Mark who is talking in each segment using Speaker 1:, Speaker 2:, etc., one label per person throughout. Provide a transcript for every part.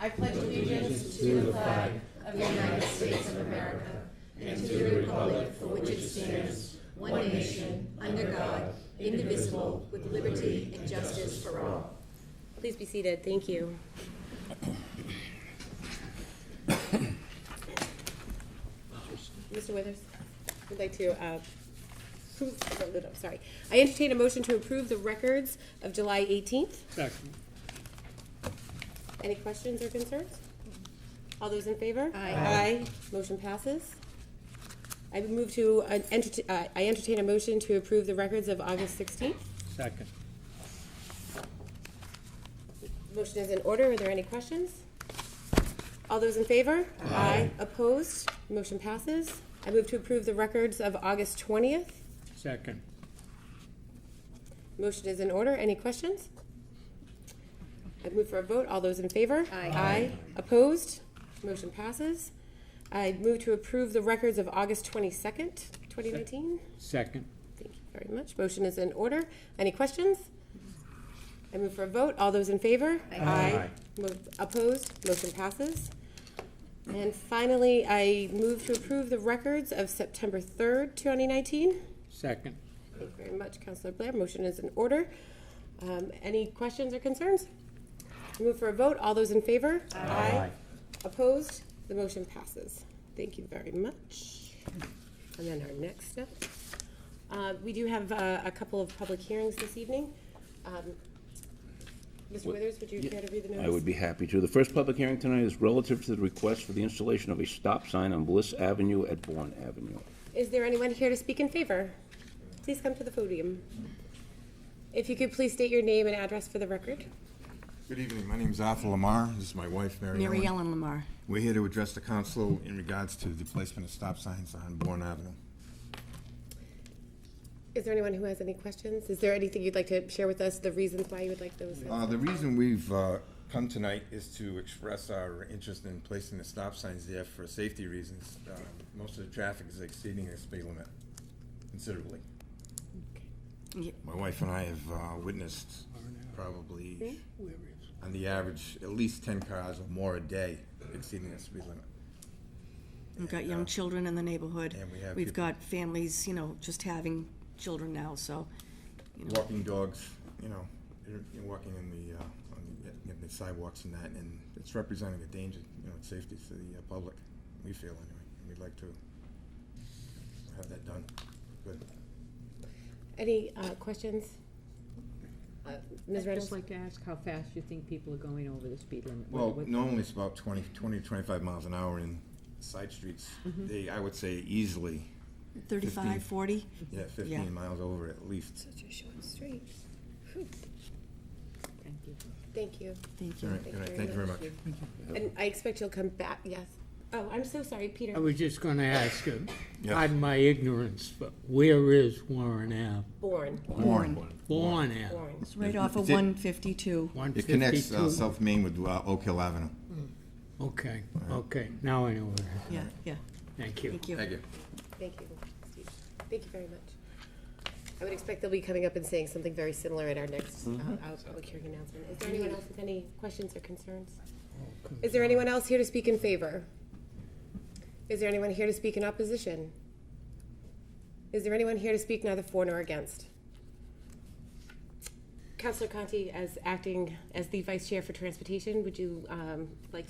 Speaker 1: I pledge allegiance to the flag of the United States of America and to the republic for which it stands, one nation, under God, indivisible, with liberty and justice for all. Please be seated. Thank you. Mr. Withers, I'd like to I entertain a motion to approve the records of July 18th.
Speaker 2: Second.
Speaker 1: Any questions or concerns? All those in favor?
Speaker 3: Aye.
Speaker 1: Aye. Motion passes. I would move to I entertain a motion to approve the records of August 16th.
Speaker 2: Second.
Speaker 1: Motion is in order. Are there any questions? All those in favor? Aye. Opposed? Motion passes. I move to approve the records of August 20th.
Speaker 2: Second.
Speaker 1: Motion is in order. Any questions? I move for a vote. All those in favor?
Speaker 3: Aye.
Speaker 1: Aye. Opposed? Motion passes. I move to approve the records of August 22nd, 2019.
Speaker 2: Second.
Speaker 1: Thank you very much. Motion is in order. Any questions? I move for a vote. All those in favor?
Speaker 2: Aye.
Speaker 1: Opposed? Motion passes. And finally, I move to approve the records of September 3rd, 2019.
Speaker 2: Second.
Speaker 1: Thank you very much, Councilor Blair. Motion is in order. Any questions or concerns? I move for a vote. All those in favor?
Speaker 2: Aye.
Speaker 1: Opposed? The motion passes. Thank you very much. And then our next step. We do have a couple of public hearings this evening. Mr. Withers, would you care to read the notice?
Speaker 4: I would be happy to. The first public hearing tonight is relative to the request for the installation of a stop sign on Bliss Avenue at Bourne Avenue.
Speaker 1: Is there anyone here to speak in favor? Please come to the podium. If you could please state your name and address for the record.
Speaker 5: Good evening. My name is Arthur Lamar. This is my wife, Mary
Speaker 3: Ellen Lamar.
Speaker 5: We're here to address the council in regards to the placement of stop signs on Bourne Avenue.
Speaker 1: Is there anyone who has any questions? Is there anything you'd like to share with us, the reasons why you would like those?
Speaker 5: The reason we've come tonight is to express our interest in placing the stop signs there for safety reasons. Most of the traffic is exceeding the speed limit considerably.
Speaker 3: Yeah.
Speaker 5: My wife and I have witnessed probably, on the average, at least 10 cars or more a day exceeding the speed limit.
Speaker 3: We've got young children in the neighborhood.
Speaker 5: And
Speaker 3: We've
Speaker 5: people-
Speaker 3: got families, just having children now, so,
Speaker 5: Walking dogs, you're walking on the sidewalks and that, and it's representing a danger, safety to the public, we feel anyway. We'd like to have that done. Good.
Speaker 1: Any questions? Ms.
Speaker 6: I'd
Speaker 1: Reynolds?
Speaker 6: just like to ask how fast you think people are going over the speed limit.
Speaker 5: Well,
Speaker 6: What-
Speaker 5: normally it's about 20 to 25 miles an hour in side streets. I would say easily,
Speaker 3: 35,
Speaker 5: 15.
Speaker 3: 40.
Speaker 5: 15
Speaker 3: Yeah.
Speaker 5: miles over at least.
Speaker 1: Such a short street.
Speaker 6: Thank you.
Speaker 1: Thank you.
Speaker 3: Thank
Speaker 5: All
Speaker 3: you.
Speaker 5: right, good night. Thank you very much.
Speaker 1: And I expect you'll come back, yes. Oh, I'm so sorry, Peter.
Speaker 2: I was just going to ask,
Speaker 5: Yeah.
Speaker 2: pardon my ignorance, but where is Warren Ave?
Speaker 1: Bourne.
Speaker 3: Bourne.
Speaker 2: Bourne Ave.
Speaker 1: Bourne.
Speaker 3: It's right off of
Speaker 5: It's it.
Speaker 3: 152.
Speaker 5: It connects
Speaker 2: 152.
Speaker 5: South Main with Oak Hill Avenue.
Speaker 2: Okay, okay. Now I know where it is.
Speaker 3: Yeah, yeah.
Speaker 2: Thank you.
Speaker 3: Thank you.
Speaker 5: Thank you.
Speaker 1: Thank you, Steve. Thank you very much. I would expect they'll be coming up and saying something very similar at our next public hearing announcement. Is there anyone else with any questions or concerns? Is there anyone else here to speak in favor? Is there anyone here to speak in opposition? Is there anyone here to speak neither for nor against? Councilor Conti, as acting as the Vice Chair for Transportation, would you like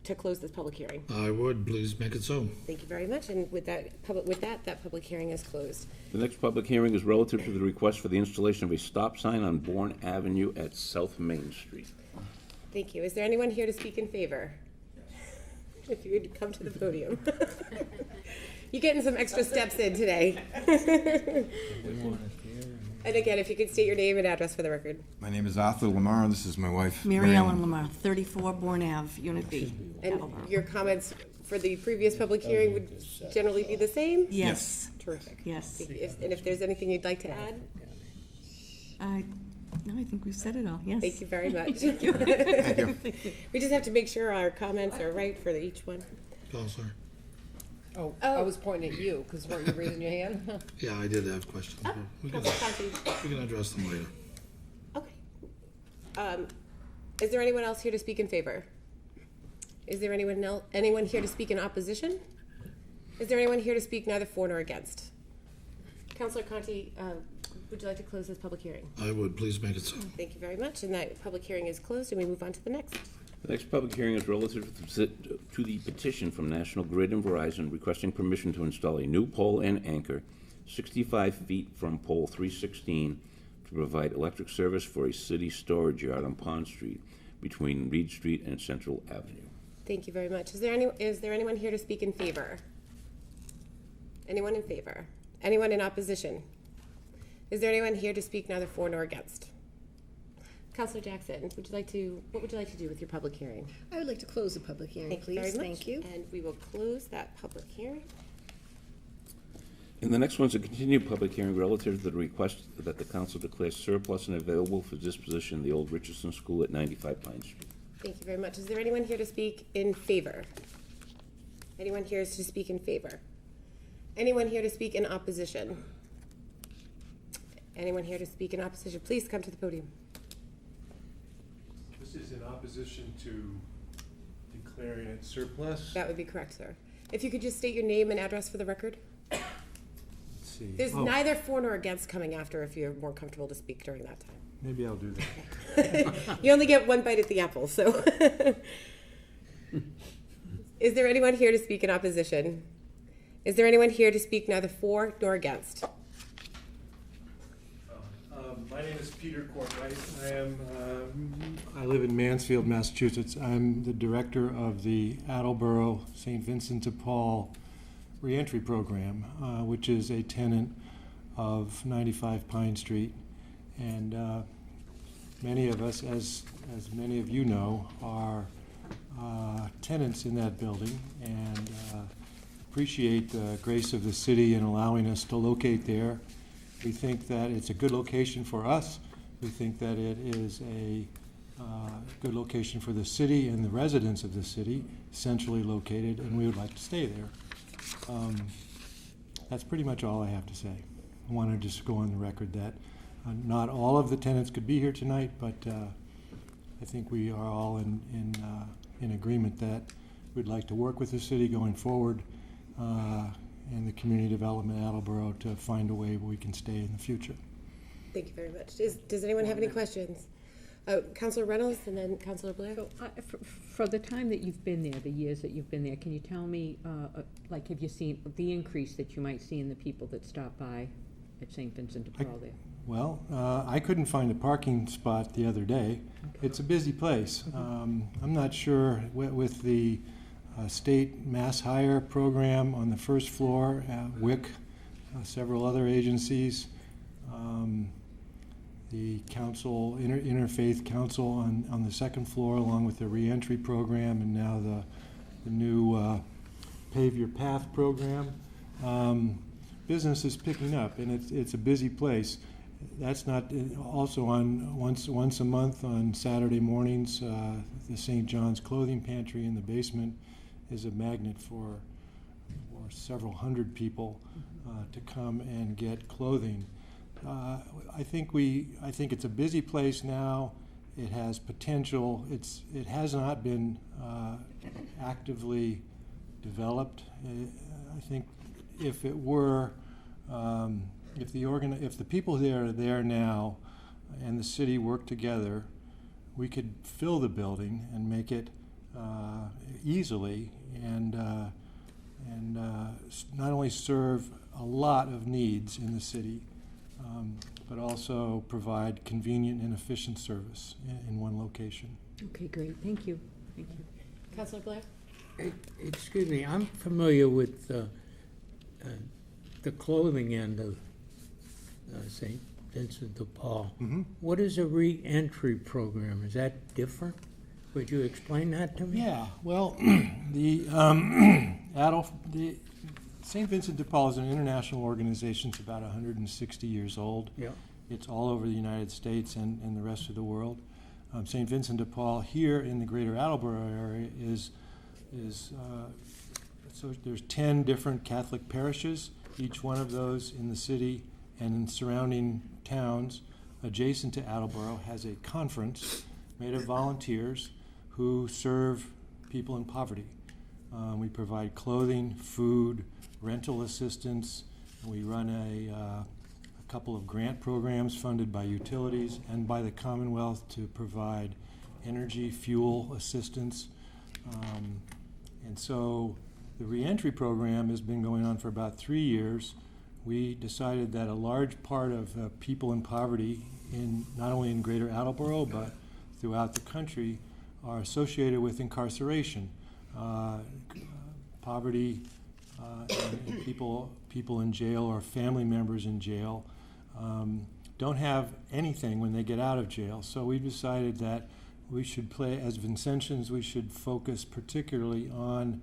Speaker 1: to close this public hearing?
Speaker 7: I would, please make it so.
Speaker 1: Thank you very much, and with that public hearing is closed.
Speaker 4: The next public hearing is relative to the request for the installation of a stop sign on Bourne Avenue at South Main Street.
Speaker 1: Thank you. Is there anyone here to speak in favor? If you would come to the podium. You're getting some extra steps in today. And again, if you could state your name and address for the record.
Speaker 5: My name is Arthur Lamar. This is my wife,
Speaker 3: Mary Ellen Lamar, 34 Bourne Ave, Unit B.
Speaker 1: And
Speaker 3: Attleboro.
Speaker 1: your comments for the previous public hearing would generally be the same?
Speaker 3: Yes,
Speaker 1: Terrific.
Speaker 3: yes.
Speaker 1: And if there's anything you'd like to add?
Speaker 3: No, I think we've said it all, yes.
Speaker 1: Thank you very much.
Speaker 5: Thank you.
Speaker 1: We just have to make sure our comments are right for each one.
Speaker 7: Counselor?
Speaker 6: Oh, I was pointing at you, because weren't you raising your hand?
Speaker 7: Yeah, I did have questions, but we can address them later.
Speaker 1: Okay. Is there anyone else here to speak in favor? Is there anyone here to speak in opposition? Is there anyone here to speak neither for nor against? Councilor Conti, would you like to close this public hearing?
Speaker 7: I would, please make it so.
Speaker 1: Thank you very much, and that public hearing is closed, and we move on to the next.
Speaker 4: The next public hearing is relative to the petition from National Grid and Verizon requesting permission to install a new pole and anchor 65 feet from pole 316 to provide electric service for a city storage yard on Pond Street between Reed Street and Central Avenue.
Speaker 1: Thank you very much. Is there anyone here to speak in favor? Anyone in favor? Anyone in opposition? Is there anyone here to speak neither for nor against? Councilor Jackson, what would you like to do with your public hearing?
Speaker 8: I would like to close the public hearing,
Speaker 1: Thank you very
Speaker 8: please.
Speaker 1: much.
Speaker 8: Thank you.
Speaker 1: And we will close that public hearing.
Speaker 4: And the next one's a continued public hearing relative to the request that the council declares surplus and available for disposition the old Richardson School at 95 Pine Street.
Speaker 1: Thank you very much. Is there anyone here to speak in favor? Anyone here to speak in favor? Anyone here to speak in opposition? Anyone here to speak in opposition? Please come to the podium.
Speaker 9: This is in opposition to declaring it surplus.
Speaker 1: That would be correct, sir. If you could just state your name and address for the record.
Speaker 9: Let's see.
Speaker 1: There's
Speaker 9: Oh,
Speaker 1: neither for nor against coming after if you're more comfortable to speak during that time.
Speaker 9: maybe I'll do that.
Speaker 1: You only get one bite at the apple, so. Is there anyone here to speak in opposition? Is there anyone here to speak neither for nor against?
Speaker 9: My name is Peter Courtwright. I live in Mansfield, Massachusetts. I'm the director of the Attleboro St. Vincent de Paul reentry program, which is a tenant of 95 Pine Street. And many of us, as many of you know, are tenants in that building, and appreciate the grace of the city in allowing us to locate there. We think that it's a good location for us. We think that it is a good location for the city and the residents of the city, centrally located, and we would like to stay there. That's pretty much all I have to say. I want to just go on the record that not all of the tenants could be here tonight, but I think we are all in agreement that we'd like to work with the city going forward and the community development Attleboro to find a way we can stay in the future.
Speaker 1: Thank you very much. Does anyone have any questions? Councilor Reynolds and then Councilor Blair.
Speaker 6: So, for the time that you've been there, the years that you've been there, can you tell me, like, have you seen the increase that you might see in the people that stop by at St. Vincent de Paul there?
Speaker 9: Well, I couldn't find a parking spot the other day. It's a busy place. I'm not sure with the state mass hire program on the first floor, WIC, several other agencies, the council, Interfaith Council on the second floor, along with the reentry program, and now the new Pave Your Path program. Business is picking up, and it's a busy place. That's not also on once a month on Saturday mornings. The St. John's Clothing Pantry in the basement is a magnet for several hundred people to come and get clothing. I think it's a busy place now. It has potential. It has not been actively developed. I think if it were, if the people there are there now, and the city worked together, we could fill the building and make it easily and not only serve a lot of needs in the city, but also provide convenient and efficient service in one location.
Speaker 6: Okay, great, thank you, thank you.
Speaker 1: Councilor Blair.
Speaker 2: Excuse me, I'm familiar with the clothing end of St. Vincent de Paul.
Speaker 9: Mm-hmm.
Speaker 2: What is a re-entry program? Is that different? Would you explain that to me?
Speaker 9: Yeah, well, the St. Vincent de Paul is an international organization. It's about 160 years old.
Speaker 2: Yeah.
Speaker 9: It's all over the United States and the rest of the world. St. Vincent de Paul here in the greater Attleboro area is so there's 10 different Catholic parishes, each one of those in the city and in surrounding towns adjacent to Attleboro has a conference made of volunteers who serve people in poverty. We provide clothing, food, rental assistance. We run a couple of grant programs funded by utilities and by the Commonwealth to provide energy, fuel assistance. And so the reentry program has been going on for about 3 years. We decided that a large part of people in poverty, not only in Greater Attleboro, but throughout the country, are associated with incarceration. Poverty and people in jail or family members in jail don't have anything when they get out of jail. So we decided that we should as Vincentians, we should focus particularly on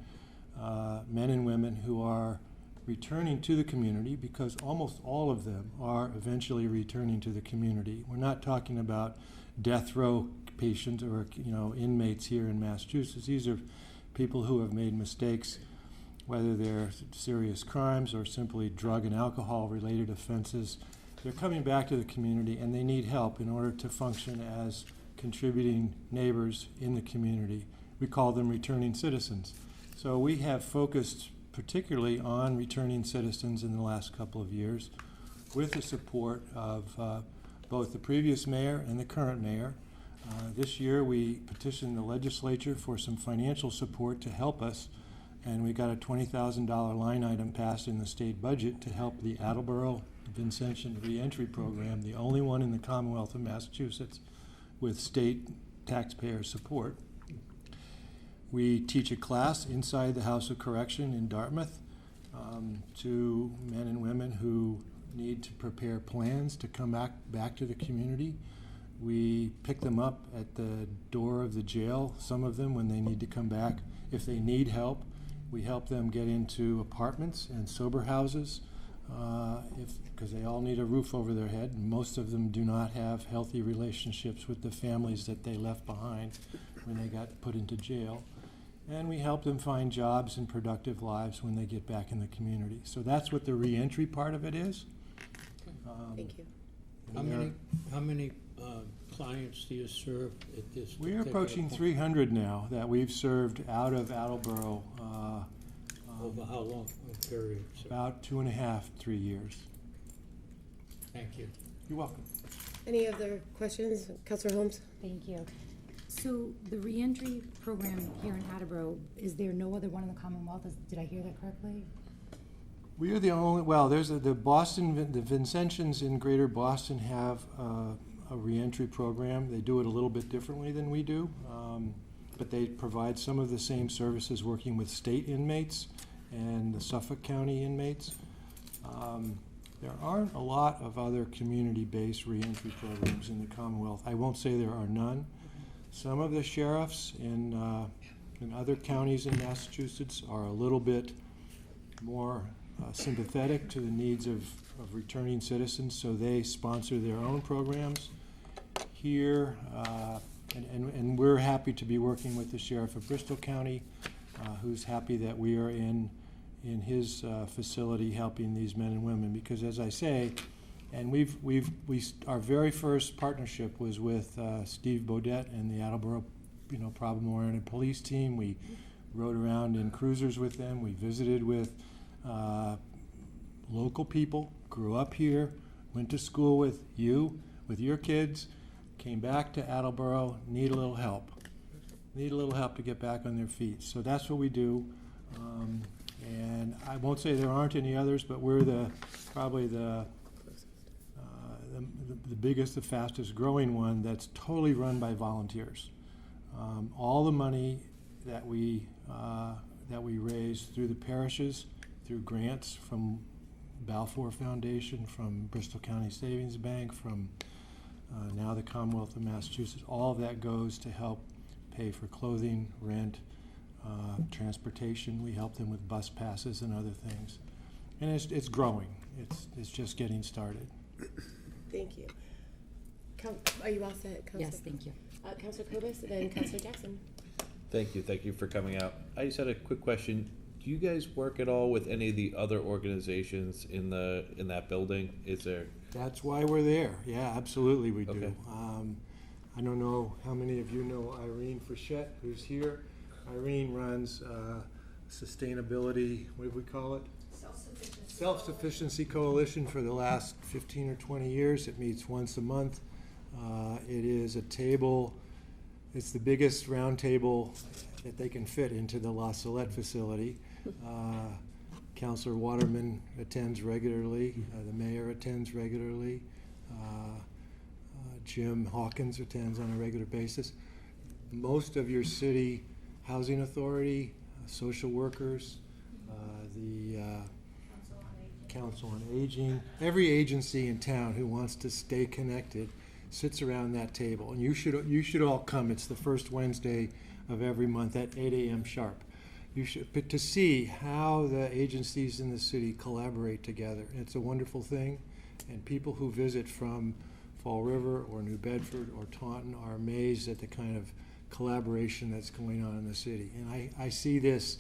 Speaker 9: men and women who are returning to the community, because almost all of them are eventually returning to the community. We're not talking about death row patients or inmates here in Massachusetts. These are people who have made mistakes, whether they're serious crimes or simply drug and alcohol related offenses. They're coming back to the community and they need help in order to function as contributing neighbors in the community. We call them returning citizens. So we have focused particularly on returning citizens in the last couple of years with the support of both the previous mayor and the current mayor. This year we petitioned the legislature for some financial support to help us, and we got a $20,000 line item passed in the state budget to help the Attleboro Vincentian Reentry Program, the only one in the Commonwealth of Massachusetts with state taxpayer support. We teach a class inside the House of Correction in Dartmouth to men and women who need to prepare plans to come back to the community. We pick them up at the door of the jail, some of them, when they need to come back. If they need help, we help them get into apartments and sober houses because they all need a roof over their head. Most of them do not have healthy relationships with the families that they left behind when they got put into jail. And we help them find jobs and productive lives when they get back in the community. So that's what the reentry part of it is.
Speaker 1: Thank you.
Speaker 2: How many clients do you serve at this?
Speaker 9: We're
Speaker 2: particular
Speaker 9: approaching
Speaker 2: point?
Speaker 9: 300 now that we've served out of Attleboro.
Speaker 2: Over how long a period? sir?
Speaker 9: About 2.5, 3 years.
Speaker 2: Thank you.
Speaker 9: You're welcome.
Speaker 1: Any other questions? Councilor Holmes?
Speaker 10: Thank you. So the reentry program here in Attleboro, is there no other one in the Commonwealth? Did I hear that correctly?
Speaker 9: We are the only, well, there's the Vincentians in Greater Boston have a reentry program. They do it a little bit differently than we do, but they provide some of the same services working with state inmates and the Suffolk County inmates. There aren't a lot of other community-based reentry programs in the Commonwealth. I won't say there are none. Some of the sheriffs in other counties in Massachusetts are a little bit more sympathetic to the needs of returning citizens, so they sponsor their own programs here. And we're happy to be working with the sheriff of Bristol County, who's happy that we are in his facility helping these men and women, because as I say, and our very first partnership was with Steve Bodette and the Attleboro, problem-oriented police team. We rode around in cruisers with them. We visited with local people, grew up here, went to school with you, with your kids, came back to Attleboro, need a little help to get back on their feet. So that's what we do. And I won't say there aren't any others, but we're probably the biggest, the fastest growing one that's totally run by volunteers. All the money that we raise through the parishes, through grants from Balfour Foundation, from Bristol County Savings Bank, from now the Commonwealth of Massachusetts, all of that goes to help pay for clothing, rent, transportation. We help them with bus passes and other things. And it's growing. It's just getting started.
Speaker 1: Thank you. Are you all set, Councilor?
Speaker 10: Yes, thank you.
Speaker 1: Councilor Kobus, and then Councilor Jackson.
Speaker 7: Thank you for coming out. I just had a quick question. Do you guys work at all with any of the other organizations in that building? Is there?
Speaker 9: That's why we're there. Yeah, absolutely we do.
Speaker 7: Okay.
Speaker 9: I don't know how many of you know Irene Frechette, who's here. Irene runs sustainability, what do we call it? Self-Sufficiency Coalition for the last 15 or 20 years. It meets once a month. It is a table, it's the biggest round table that they can fit into the La Salette facility. Councilor Waterman attends regularly, the mayor attends regularly, Jim Hawkins attends on a regular basis. Most of your city housing authority, social workers, the Council on Aging, every agency in town who wants to stay connected sits around that table. And you should all come. It's the first Wednesday of every month at 8 a.m. sharp. But to see how the agencies in the city collaborate together. It's a wonderful thing. And people who visit from Fall River or New Bedford or Taunton are amazed at the kind of collaboration that's going on in the city. And I see this,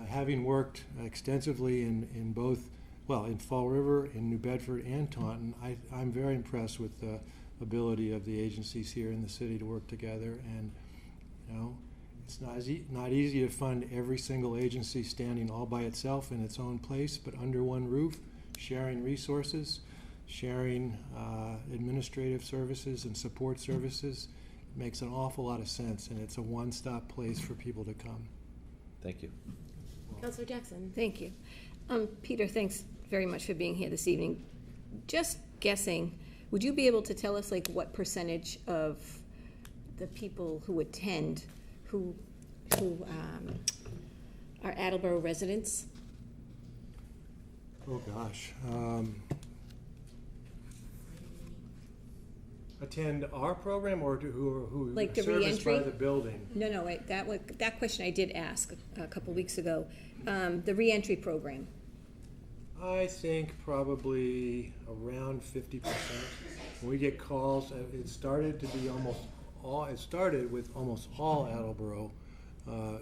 Speaker 9: having worked extensively in both, well, in Fall River, in New Bedford, and Taunton, I'm very impressed with the ability of the agencies here in the city to work together. And, you know, it's not easy to fund every single agency standing all by itself in its own place, but under one roof, sharing resources, sharing administrative services and support services makes an awful lot of sense, and it's a one-stop place for people to come.
Speaker 7: Thank you.
Speaker 1: Councilor Jackson.
Speaker 8: Thank you. Peter, thanks very much for being here this evening. Just guessing, would you be able to tell us like what percentage of the people who attend who are Attleboro residents?
Speaker 9: Oh, gosh. Attend our program or who
Speaker 8: Like the
Speaker 9: serviced by
Speaker 8: reentry?
Speaker 9: the building?
Speaker 8: No, wait, that question I did ask a couple weeks ago. The reentry program.
Speaker 9: I think probably around 50%. When we get calls, it started to be it started with almost all Attleboro,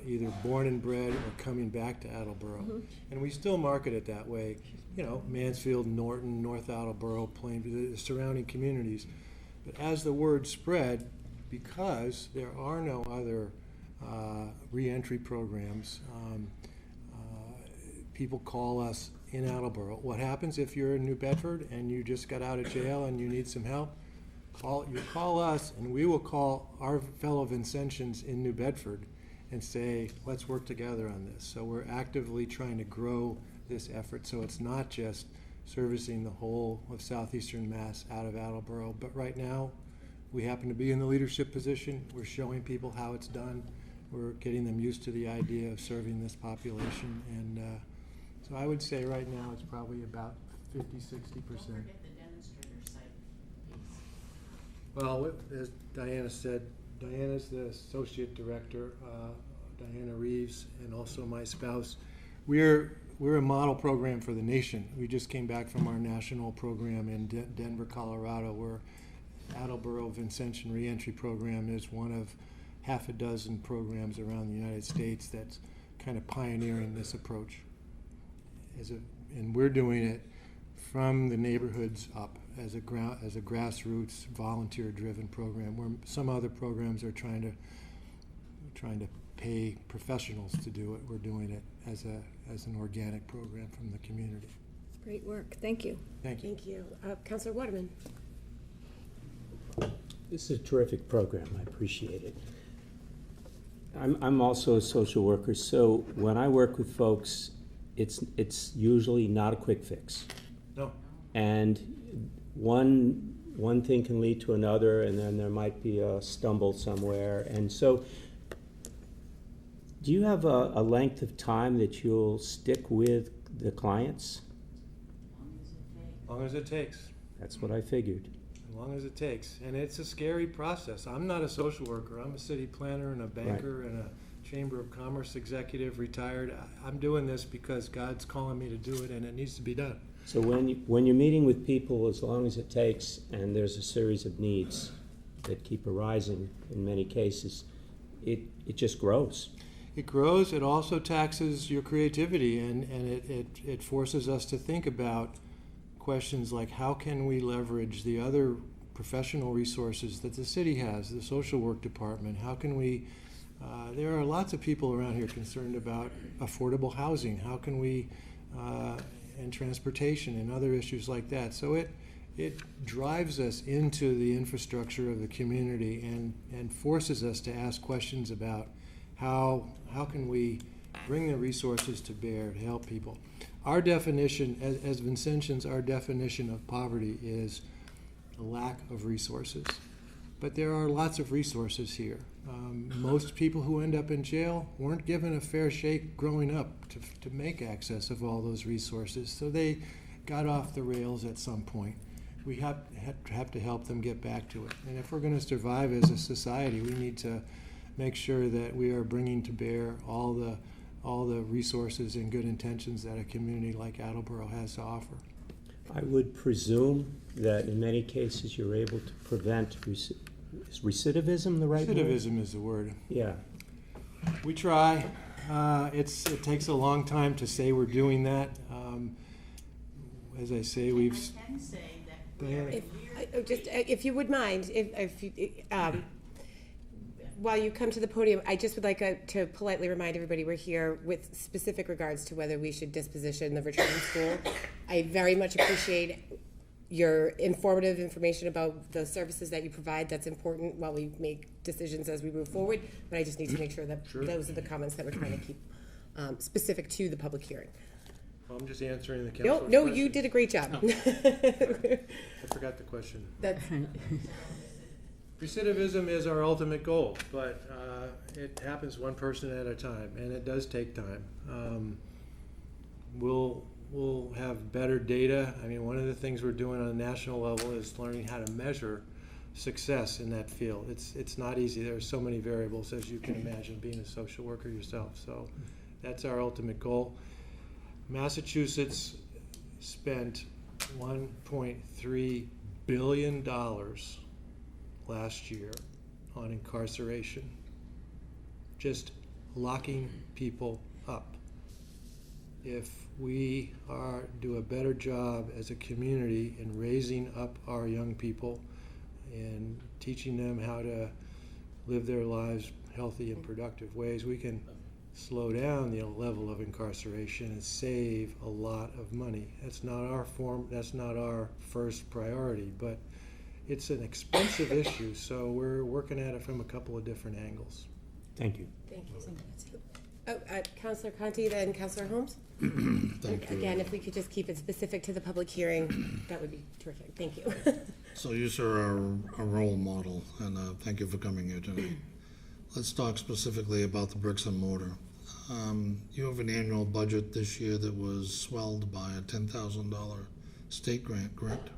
Speaker 9: either born and bred or coming back to Attleboro.
Speaker 8: Mm-hmm.
Speaker 9: And we still market it that way, you know, Mansfield, Norton, North Attleboro, Plainview, the surrounding communities. But as the word spread, because there are no other reentry programs, people call us in Attleboro. What happens if you're in New Bedford and you just got out of jail and you need some help? You call us, and we will call our fellow Vincentians in New Bedford and say, let's work together on this. So we're actively trying to grow this effort, so it's not just servicing the whole of southeastern Mass out of Attleboro. But right now, we happen to be in the leadership position. We're showing people how it's done. We're getting them used to the idea of serving this population. And so I would say right now it's probably about 50-60%. Well, as Diana said, Diana's the associate director, Diana Reeves, and also my spouse. We're a model program for the nation. We just came back from our national program in Denver, Colorado, where Attleboro Vincentian Reentry Program is one of half a dozen programs around the United States that's kind of pioneering this approach. And we're doing it from the neighborhoods up as a grassroots, volunteer-driven program, where some other programs are trying to pay professionals to do it. We're doing it as an organic program from the community.
Speaker 8: Great work. Thank you.
Speaker 9: Thank you.
Speaker 1: Thank you. Councilor Waterman.
Speaker 2: This is a terrific program. I appreciate it. I'm also a social worker, so when I work with folks, it's usually not a quick fix.
Speaker 9: No.
Speaker 2: And one thing can lead to another, and then there might be a stumble somewhere. And so, do you have a length of time that you'll stick with the clients?
Speaker 9: As long as it takes.
Speaker 2: That's what I figured.
Speaker 9: As long as it takes. And it's a scary process. I'm not a social worker. I'm a city planner and a banker and a Chamber of Commerce executive, retired. I'm doing this because God's calling me to do it, and it needs to be done.
Speaker 2: So when you're meeting with people, as long as it takes, and there's a series of needs that keep arising in many cases, it just grows.
Speaker 9: It grows. It also taxes your creativity, and it forces us to think about questions like, how can we leverage the other professional resources that the city has, the social work department? How can we There are lots of people around here concerned about affordable housing. How can we, and transportation and other issues like that. So it drives us into the infrastructure of the community and forces us to ask questions about how can we bring the resources to bear to help people. Our definition, as Vincentians, our definition of poverty is a lack of resources. But there are lots of resources here. Most people who end up in jail weren't given a fair shake growing up to make access of all those resources, so they got off the rails at some point. We have to help them get back to it. And if we're going to survive as a society, we need to make sure that we are bringing to bear all the resources and good intentions that a community like Attleboro has to offer.
Speaker 2: I would presume that in many cases you're able to prevent is recidivism the right word?
Speaker 9: Recidivism is the word.
Speaker 2: Yeah.
Speaker 9: We try. It takes a long time to say we're doing that. As I say, we've.
Speaker 11: I can say that
Speaker 9: Diana.
Speaker 1: If you would mind, while you come to the podium, I just would like to politely remind everybody we're here with specific regards to whether we should disposition the returning school. I very much appreciate your informative information about the services that you provide. That's important while we make decisions as we move forward, but I just need to make sure that those are the comments that we're trying to keep specific to the public hearing.
Speaker 9: Well, I'm just answering the council's
Speaker 1: No,
Speaker 9: question.
Speaker 1: you did a great job.
Speaker 9: I forgot the question.
Speaker 1: That's,
Speaker 9: Recidivism is our ultimate goal, but it happens one person at a time, and it does take time. We'll have better data. I mean, one of the things we're doing on a national level is learning how to measure success in that field. It's not easy. There are so many variables, as you can imagine, being a social worker yourself. So that's our ultimate goal. Massachusetts spent $1.3 billion last year on incarceration, just locking people up. If we do a better job as a community in raising up our young people and teaching them how to live their lives healthy and productive ways, we can slow down the level of incarceration and save a lot of money. That's not our first priority, but it's an expensive issue, so we're working at it from a couple of different angles.
Speaker 2: Thank you.
Speaker 1: thank you. Councilor Conti, then Councilor Holmes?
Speaker 12: Thank you.
Speaker 1: Again, if we could just keep it specific to the public hearing, that would be terrific. Thank you.
Speaker 12: So you, sir, are a role model, and thank you for coming here tonight. Let's talk specifically about the bricks and mortar. You have an annual budget this year that was swelled by a $10,000 state grant, correct?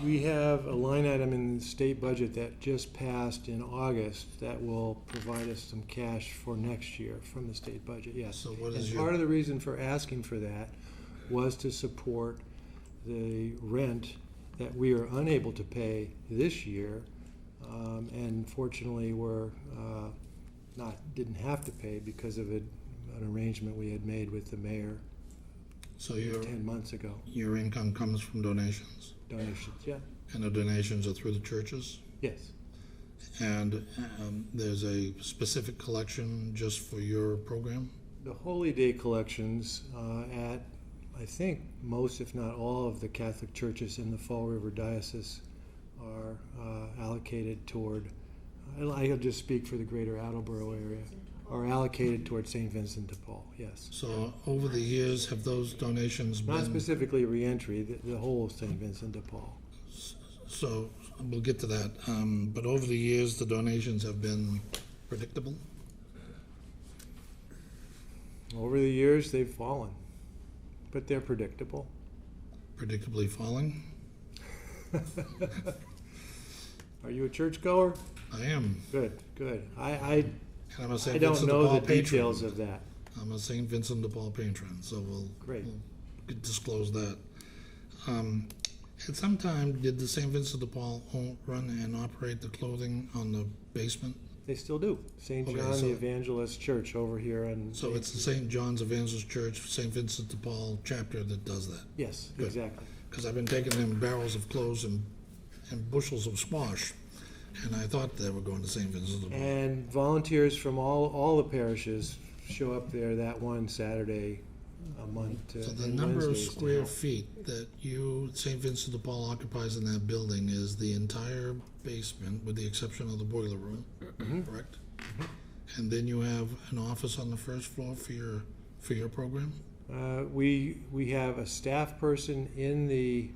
Speaker 9: We have a line item in the state budget that just passed in August that will provide us some cash for next year from the state budget, yes.
Speaker 12: So what is
Speaker 9: And
Speaker 12: your-
Speaker 9: part of the reason for asking for that was to support the rent that we are unable to pay this year, and fortunately didn't have to pay because of an arrangement we had made with the mayor
Speaker 12: So
Speaker 9: 10 months ago.
Speaker 12: your income comes from donations,
Speaker 9: Donations, yeah,
Speaker 12: and the donations are through the churches?
Speaker 9: yes.
Speaker 12: And there's a specific collection just for your program?
Speaker 9: The Holy Day collections at, I think, most, if not all, of the Catholic churches in the Fall River Diocese are allocated toward, I'll just speak for the greater Attleboro area, are allocated toward St. Vincent de Paul, yes.
Speaker 12: So over the years, have those donations been?
Speaker 9: Not specifically reentry, the whole St. Vincent de Paul.
Speaker 12: So we'll get to that. But over the years, the donations have been predictable?
Speaker 9: Over the years, they've fallen, but they're predictable.
Speaker 12: Predictably falling?
Speaker 9: Are you a churchgoer?
Speaker 12: I am.
Speaker 9: Good, good. I
Speaker 12: And I'm a St.
Speaker 9: don't
Speaker 12: Vincent de
Speaker 9: know
Speaker 12: Paul
Speaker 9: the
Speaker 12: patron.
Speaker 9: details of that.
Speaker 12: I'm a St. Vincent de Paul patron, so we'll disclose that. At some time, did the St. Vincent de Paul run and operate the clothing on the basement?
Speaker 9: They still do. St.
Speaker 12: Okay,
Speaker 9: John
Speaker 12: so-
Speaker 9: the Evangelist Church over here on.
Speaker 12: So it's the St. John's Evangelist Church, St. Vincent de Paul chapter that does that?
Speaker 9: Yes,
Speaker 12: Good.
Speaker 9: exactly.
Speaker 12: Because I've been taking them barrels of clothes and bushels of squash And I thought they were going to St. Vincent de Paul.
Speaker 9: And volunteers from all the parishes show up there that one Saturday a month.
Speaker 12: So the
Speaker 9: and
Speaker 12: number of
Speaker 9: Wednesdays to
Speaker 12: square
Speaker 9: help.
Speaker 12: feet that St. Vincent de Paul occupies in that building is the entire basement, with the exception of the boiler room, correct? And then you have an office on the first floor for your program?
Speaker 9: We have a staff person in the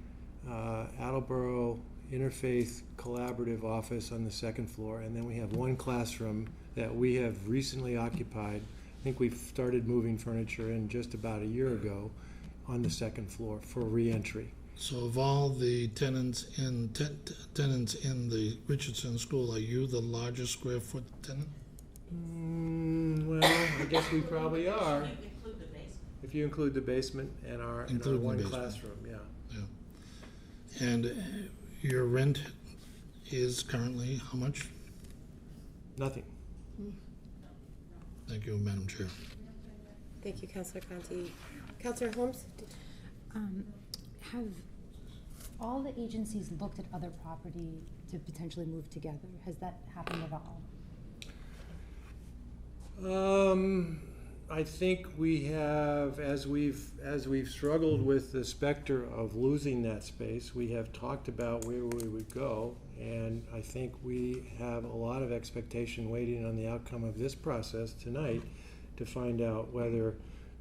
Speaker 9: Attleboro Interfaith Collaborative office on the second floor, and then we have one classroom that we have recently occupied. I think we've started moving furniture in just about a year ago on the second floor for reentry.
Speaker 12: So of all the tenants in the Richardson School, are you the largest square foot tenant?
Speaker 9: Well, I guess we probably are. If you include the basement and our
Speaker 12: Including the
Speaker 9: one
Speaker 12: basement.
Speaker 9: classroom, yeah.
Speaker 12: Yeah. And your rent is currently how much?
Speaker 9: Nothing.
Speaker 12: Thank you, Madam Chair.
Speaker 1: Thank you, Councilor Conti. Councilor Holmes?
Speaker 10: Have all the agencies looked at other property to potentially move together? Has that happened at all?
Speaker 9: I think we have, as we've struggled with the specter of losing that space, we have talked about where we would go, and I think we have a lot of expectation waiting on the outcome of this process tonight to find out whether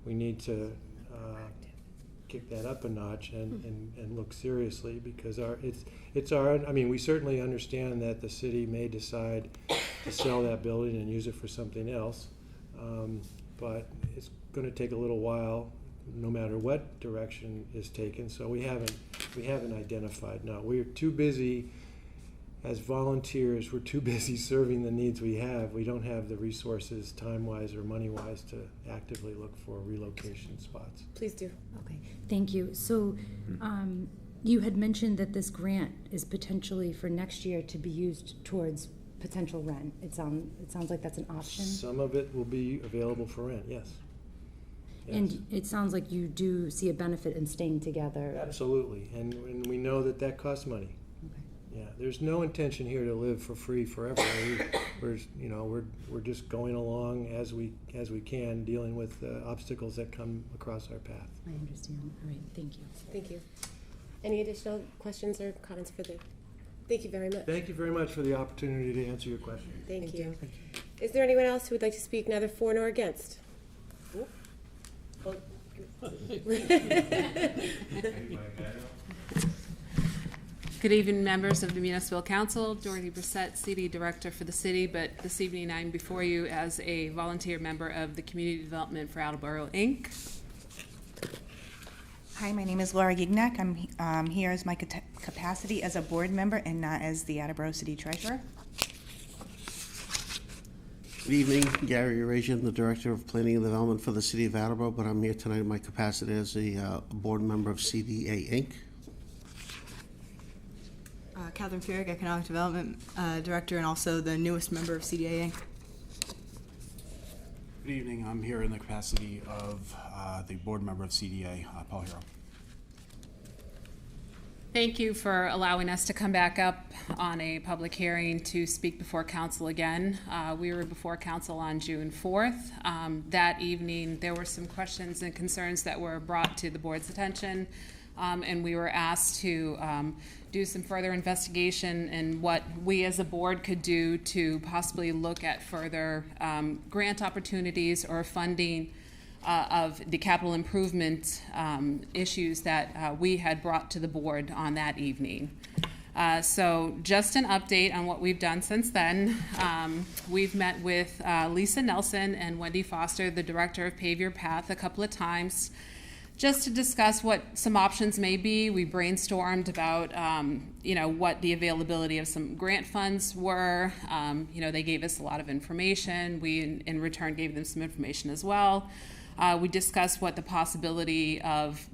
Speaker 9: we need to kick that up a notch and look seriously, because we certainly understand that the city may decide to sell that building and use it for something else. But it's going to take a little while, no matter what direction is taken. So we haven't identified. No, we're too busy as volunteers. We're too busy serving the needs we have. We don't have the resources, time-wise or money-wise, to actively look for relocation spots.
Speaker 1: Please do.
Speaker 10: Okay, thank you. So, you had mentioned that this grant is potentially for next year to be used towards potential rent. It sounds like that's an option.
Speaker 9: Some of it will be available for rent, yes. Yes.
Speaker 10: And it sounds like you do see a benefit in staying together.
Speaker 9: Absolutely, and we know that costs money.
Speaker 10: Okay.
Speaker 9: Yeah, there's no intention here to live for free forever. We're just going along as we can, dealing with obstacles that come across our path.
Speaker 10: I understand. All right, thank you.
Speaker 1: Thank you. Any additional questions or comments for the? Thank you very much.
Speaker 9: Thank you very much for the opportunity to answer your question.
Speaker 1: Thank you. Is there anyone else who would like to speak neither for nor against?
Speaker 11: Good evening, members of the Municipal Council. Dorothy Brissett, CD Director for the city, but this evening I'm before you as a volunteer member of the Community Development for Attleboro, Inc.
Speaker 13: Hi, my name is Laura Gignac. I'm here as my capacity as a board member and not as the Attleboro City Treasurer.
Speaker 14: Good evening, Gary Erazian, the Director of Planning and Development for the City of Attleboro, but I'm here tonight in my capacity as a board member of CDA Inc.
Speaker 13: Catherine Fierig, Economic Development Director and also the newest member of CDA Inc.
Speaker 15: Good evening. I'm here in the capacity of the board member of CDA, Paul Hero.
Speaker 11: Thank you for allowing us to come back up on a public hearing to speak before council again. We were before council on June 4th. That evening, there were some questions and concerns that were brought to the board's attention, and we were asked to do some further investigation in what we as a board could do to possibly look at further grant opportunities or funding of the capital improvement issues that we had brought to the board on that evening. So just an update on what we've done since then. We've met with Lisa Nelson and Wendy Foster, the director of Pave Your Path, a couple of times just to discuss what some options may be. We brainstormed about, what the availability of some grant funds were. They gave us a lot of information. We, in return, gave them some information as well. We discussed what the possibility of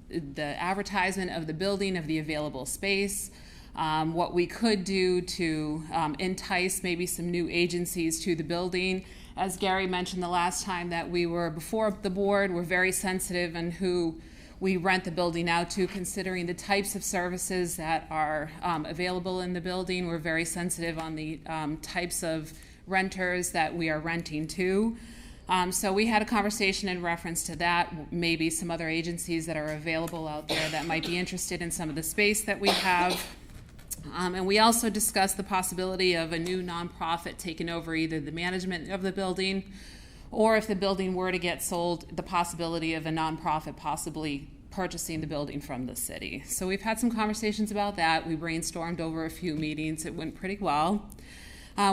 Speaker 11: the advertisement of the building, of the available space, what we could do to entice maybe some new agencies to the building. As Gary mentioned the last time that we were before the board, we're very sensitive on who we rent the building out to, considering the types of services that are available in the building. We're very sensitive on the types of renters that we are renting to. So we had a conversation in reference to that, maybe some other agencies that are available out there that might be interested in some of the space that we have. And we also discussed the possibility of a new nonprofit taking over either the management of the building, or if the building were to get sold, the possibility of a nonprofit possibly purchasing the building from the city. So we've had some conversations about that. We brainstormed over a few meetings. It went pretty well.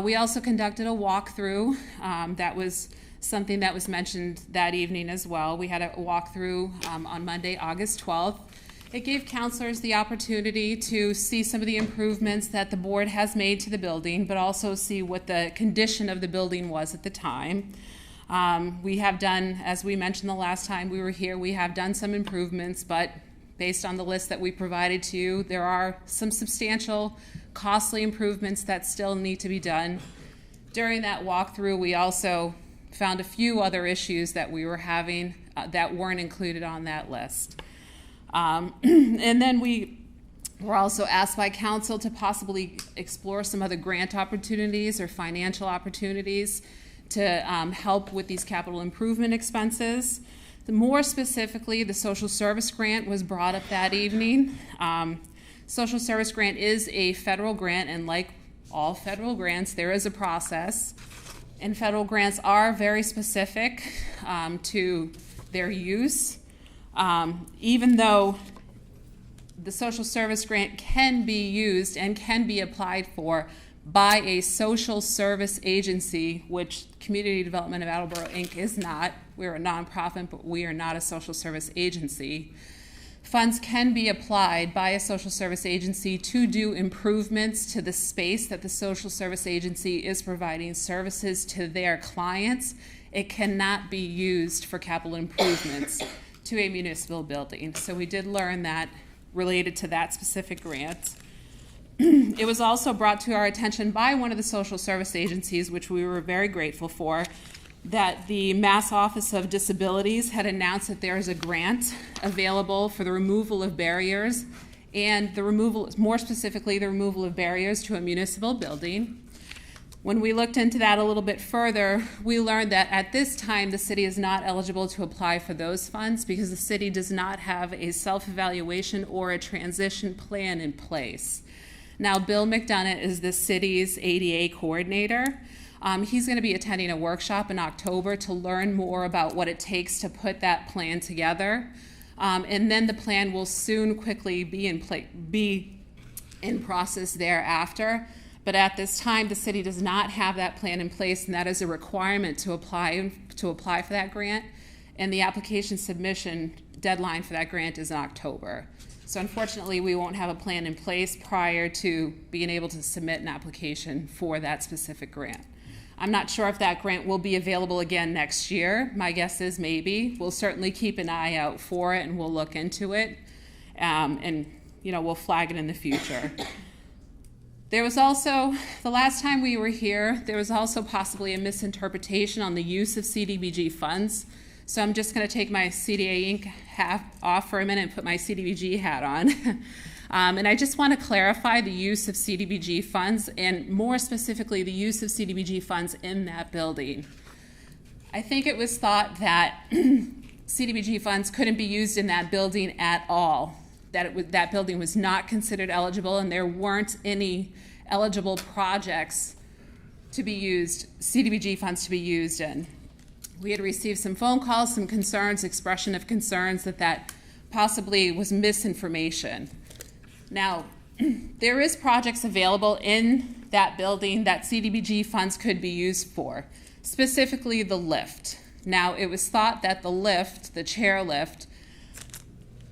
Speaker 11: We also conducted a walkthrough. That was something that was mentioned that evening as well. We had a walkthrough on Monday, August 12th. It gave counselors the opportunity to see some of the improvements that the board has made to the building, but also see what the condition of the building was at the time. We have done, as we mentioned the last time we were here, we have done some improvements, but based on the list that we provided to you, there are some substantial, costly improvements that still need to be done. During that walkthrough, we also found a few other issues that we were having that weren't included on that list. And then we were also asked by council to possibly explore some other grant opportunities or financial opportunities to help with these capital improvement expenses. More specifically, the social service grant was brought up that evening. Social service grant is a federal grant, and like all federal grants, there is a process. And federal grants are very specific to their use. Even though the social service grant can be used and can be applied for by a social service agency, which Community Development of Attleboro, Inc. is not. We're a nonprofit, but we are not a social service agency. Funds can be applied by a social service agency to do improvements to the space that the social service agency is providing services to their clients. It cannot be used for capital improvements to a municipal building. So we did learn that related to that specific grant. It was also brought to our attention by one of the social service agencies, which we were very grateful for, that the Mass Office of Disabilities had announced that there is a grant available for the removal of barriers, and the removal, more specifically, the removal of barriers to a municipal building. When we looked into that a little bit further, we learned that at this time the city is not eligible to apply for those funds because the city does not have a self-evaluation or a transition plan in place. Now, Bill McDonough is the city's ADA coordinator. He's going to be attending a workshop in October to learn more about what it takes to put that plan together. And then the plan will soon quickly be in process thereafter. But at this time, the city does not have that plan in place, and that is a requirement to apply for that grant. And the application submission deadline for that grant is in October. So unfortunately, we won't have a plan in place prior to being able to submit an application for that specific grant. I'm not sure if that grant will be available again next year. My guess is maybe. We'll certainly keep an eye out for it, and we'll look into it, and we'll flag it in the future. There was also, the last time we were here, there was also possibly a misinterpretation on the use of CDBG funds. So I'm just going to take my CDA Inc. hat off for a minute and put my CDBG hat on. And I just want to clarify the use of CDBG funds, and more specifically the use of CDBG funds in that building. I think it was thought that CDBG funds couldn't be used in that building at all, that that building was not considered eligible, and there weren't any eligible projects to be used, CDBG funds to be used in. We had received some phone calls, some concerns, expression of concerns that possibly was misinformation. Now, there is projects available in that building that CDBG funds could be used for, specifically the lift. Now, it was thought that the lift, the chair lift,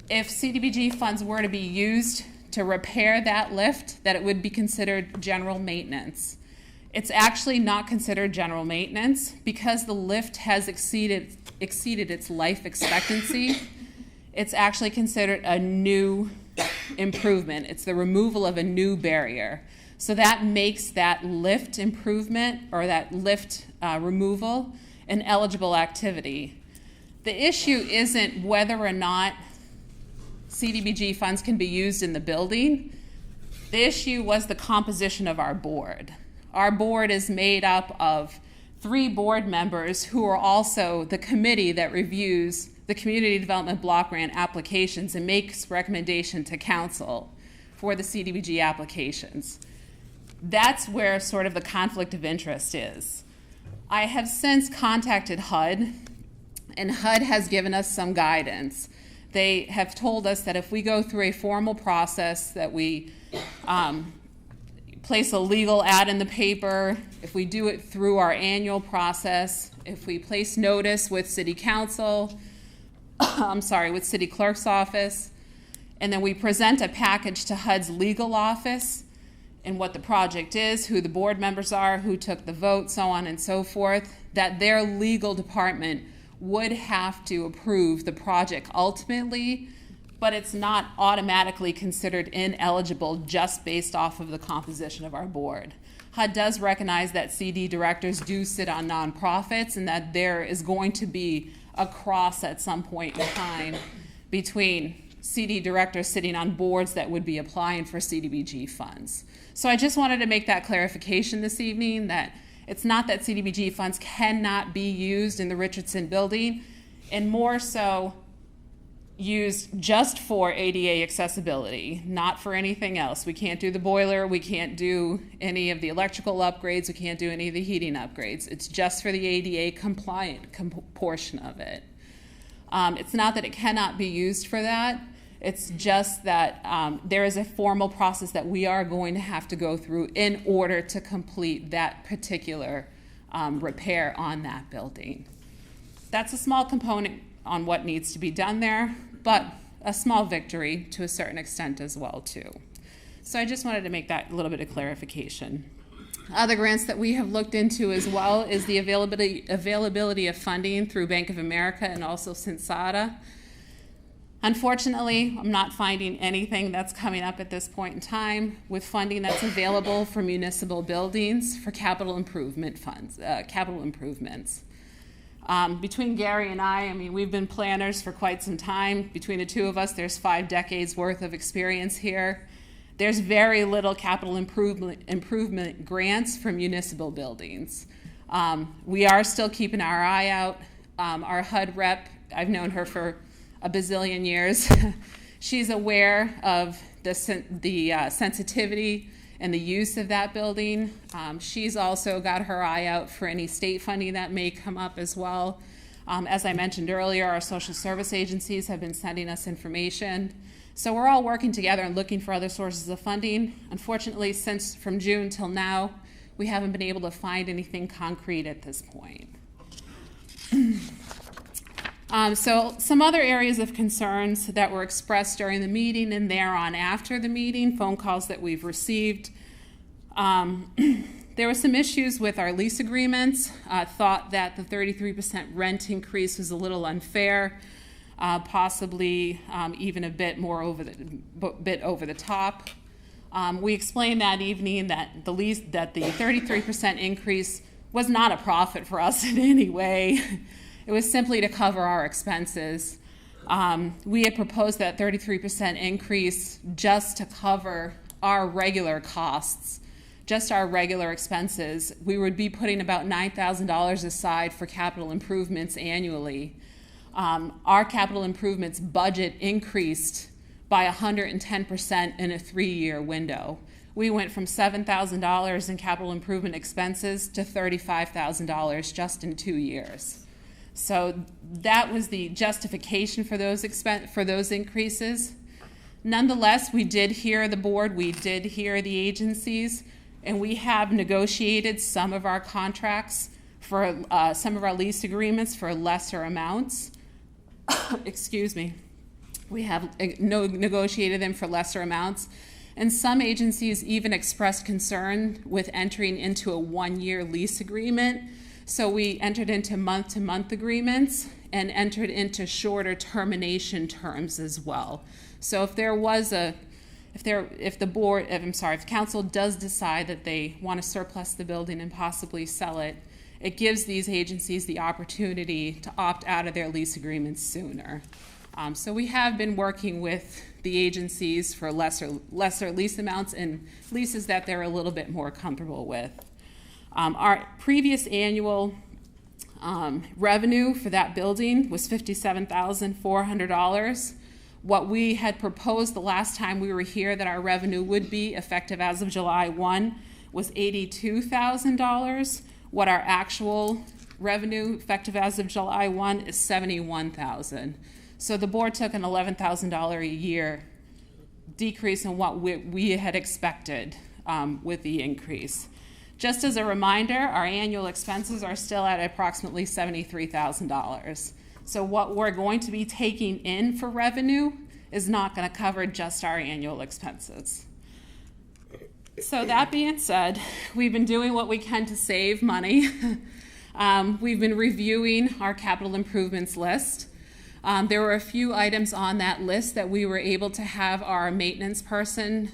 Speaker 11: if CDBG funds were to be used to repair that lift, that it would be considered general maintenance. It's actually not considered general maintenance because the lift has exceeded its life expectancy. It's actually considered a new improvement. It's the removal of a new barrier. So that makes that lift improvement or that lift removal an eligible activity. The issue isn't whether or not CDBG funds can be used in the building. The issue was the composition of our board. Our board is made up of 3 board members who are also the committee that reviews the community development block grant applications and makes recommendation to council for the CDBG applications. That's where sort of the conflict of interest is. I have since contacted HUD, and HUD has given us some guidance. They have told us that if we go through a formal process, that we place a legal ad in the paper, if we do it through our annual process, if we place notice with city council, with city clerk's office, and then we present a package to HUD's legal office and what the project is, who the board members are, who took the vote, so on and so forth, that their legal department would have to approve the project ultimately, but it's not automatically considered ineligible just based off of the composition of our board. HUD does recognize that CD directors do sit on nonprofits and that there is going to be a cross at some point in time between CD directors sitting on boards that would be applying for CDBG funds. So I just wanted to make that clarification this evening, that it's not that CDBG funds cannot be used in the Richardson building, and more so used just for ADA accessibility, not for anything else. We can't do the boiler, we can't do any of the electrical upgrades, we can't do any of the heating upgrades. It's just for the ADA compliant portion of it. It's not that it cannot be used for that. It's just that there is a formal process that we are going to have to go through in order to complete that particular repair on that building. That's a small component on what needs to be done there, but a small victory to a certain extent as well too. So I just wanted to make that little bit of clarification. Other grants that we have looked into as well is the availability of funding through Bank of America and also Sensata. Unfortunately, I'm not finding anything that's coming up at this point in time with funding that's available for municipal buildings for capital improvement funds, capital improvements. Between Gary and I mean, we've been planners for quite some time. Between the two of us, there's 5 decades worth of experience here. There's very little capital improvement grants for municipal buildings. We are still keeping our eye out. Our HUD rep, I've known her for a bazillion years. She's aware of the sensitivity and the use of that building. She's also got her eye out for any state funding that may come up as well. As I mentioned earlier, our social service agencies have been sending us information. So we're all working together and looking for other sources of funding. Unfortunately, since from June till now, we haven't been able to find anything concrete at this point. So some other areas of concerns that were expressed during the meeting and thereon after the meeting, phone calls that we've received. There were some issues with our lease agreements. Thought that the 33% rent increase was a little unfair, possibly even a bit over the top. We explained that evening that the 33% increase was not a profit for us in any way. It was simply to cover our expenses. We had proposed that 33% increase just to cover our regular costs, just our regular expenses. We would be putting about $9,000 aside for capital improvements annually. Our capital improvements budget increased by 110% in a 3-year window. We went from $7,000 in capital improvement expenses to $35,000 just in 2 years. So that was the justification for those increases. Nonetheless, we did hear the board, we did hear the agencies, and we have negotiated some of our contracts for some of our lease agreements for lesser amounts. Excuse me. We have negotiated them for lesser amounts. And some agencies even expressed concern with entering into a 1-year lease agreement. So we entered into month-to-month agreements and entered into shorter termination terms as well. So if council does decide that they want to surplus the building and possibly sell it, it gives these agencies the opportunity to opt out of their lease agreements sooner. So we have been working with the agencies for lesser lease amounts and leases that they're a little bit more comfortable with. Our previous annual revenue for that building was $57,400. What we had proposed the last time we were here that our revenue would be effective as of July 1 was $82,000. What our actual revenue effective as of July 1 is $71,000. So the board took an $11,000 a year decrease in what we had expected with the increase. Just as a reminder, our annual expenses are still at approximately $73,000. So what we're going to be taking in for revenue is not going to cover just our annual expenses. So that being said, we've been doing what we can to save money. We've been reviewing our capital improvements list. There were a few items on that list that we were able to have our maintenance person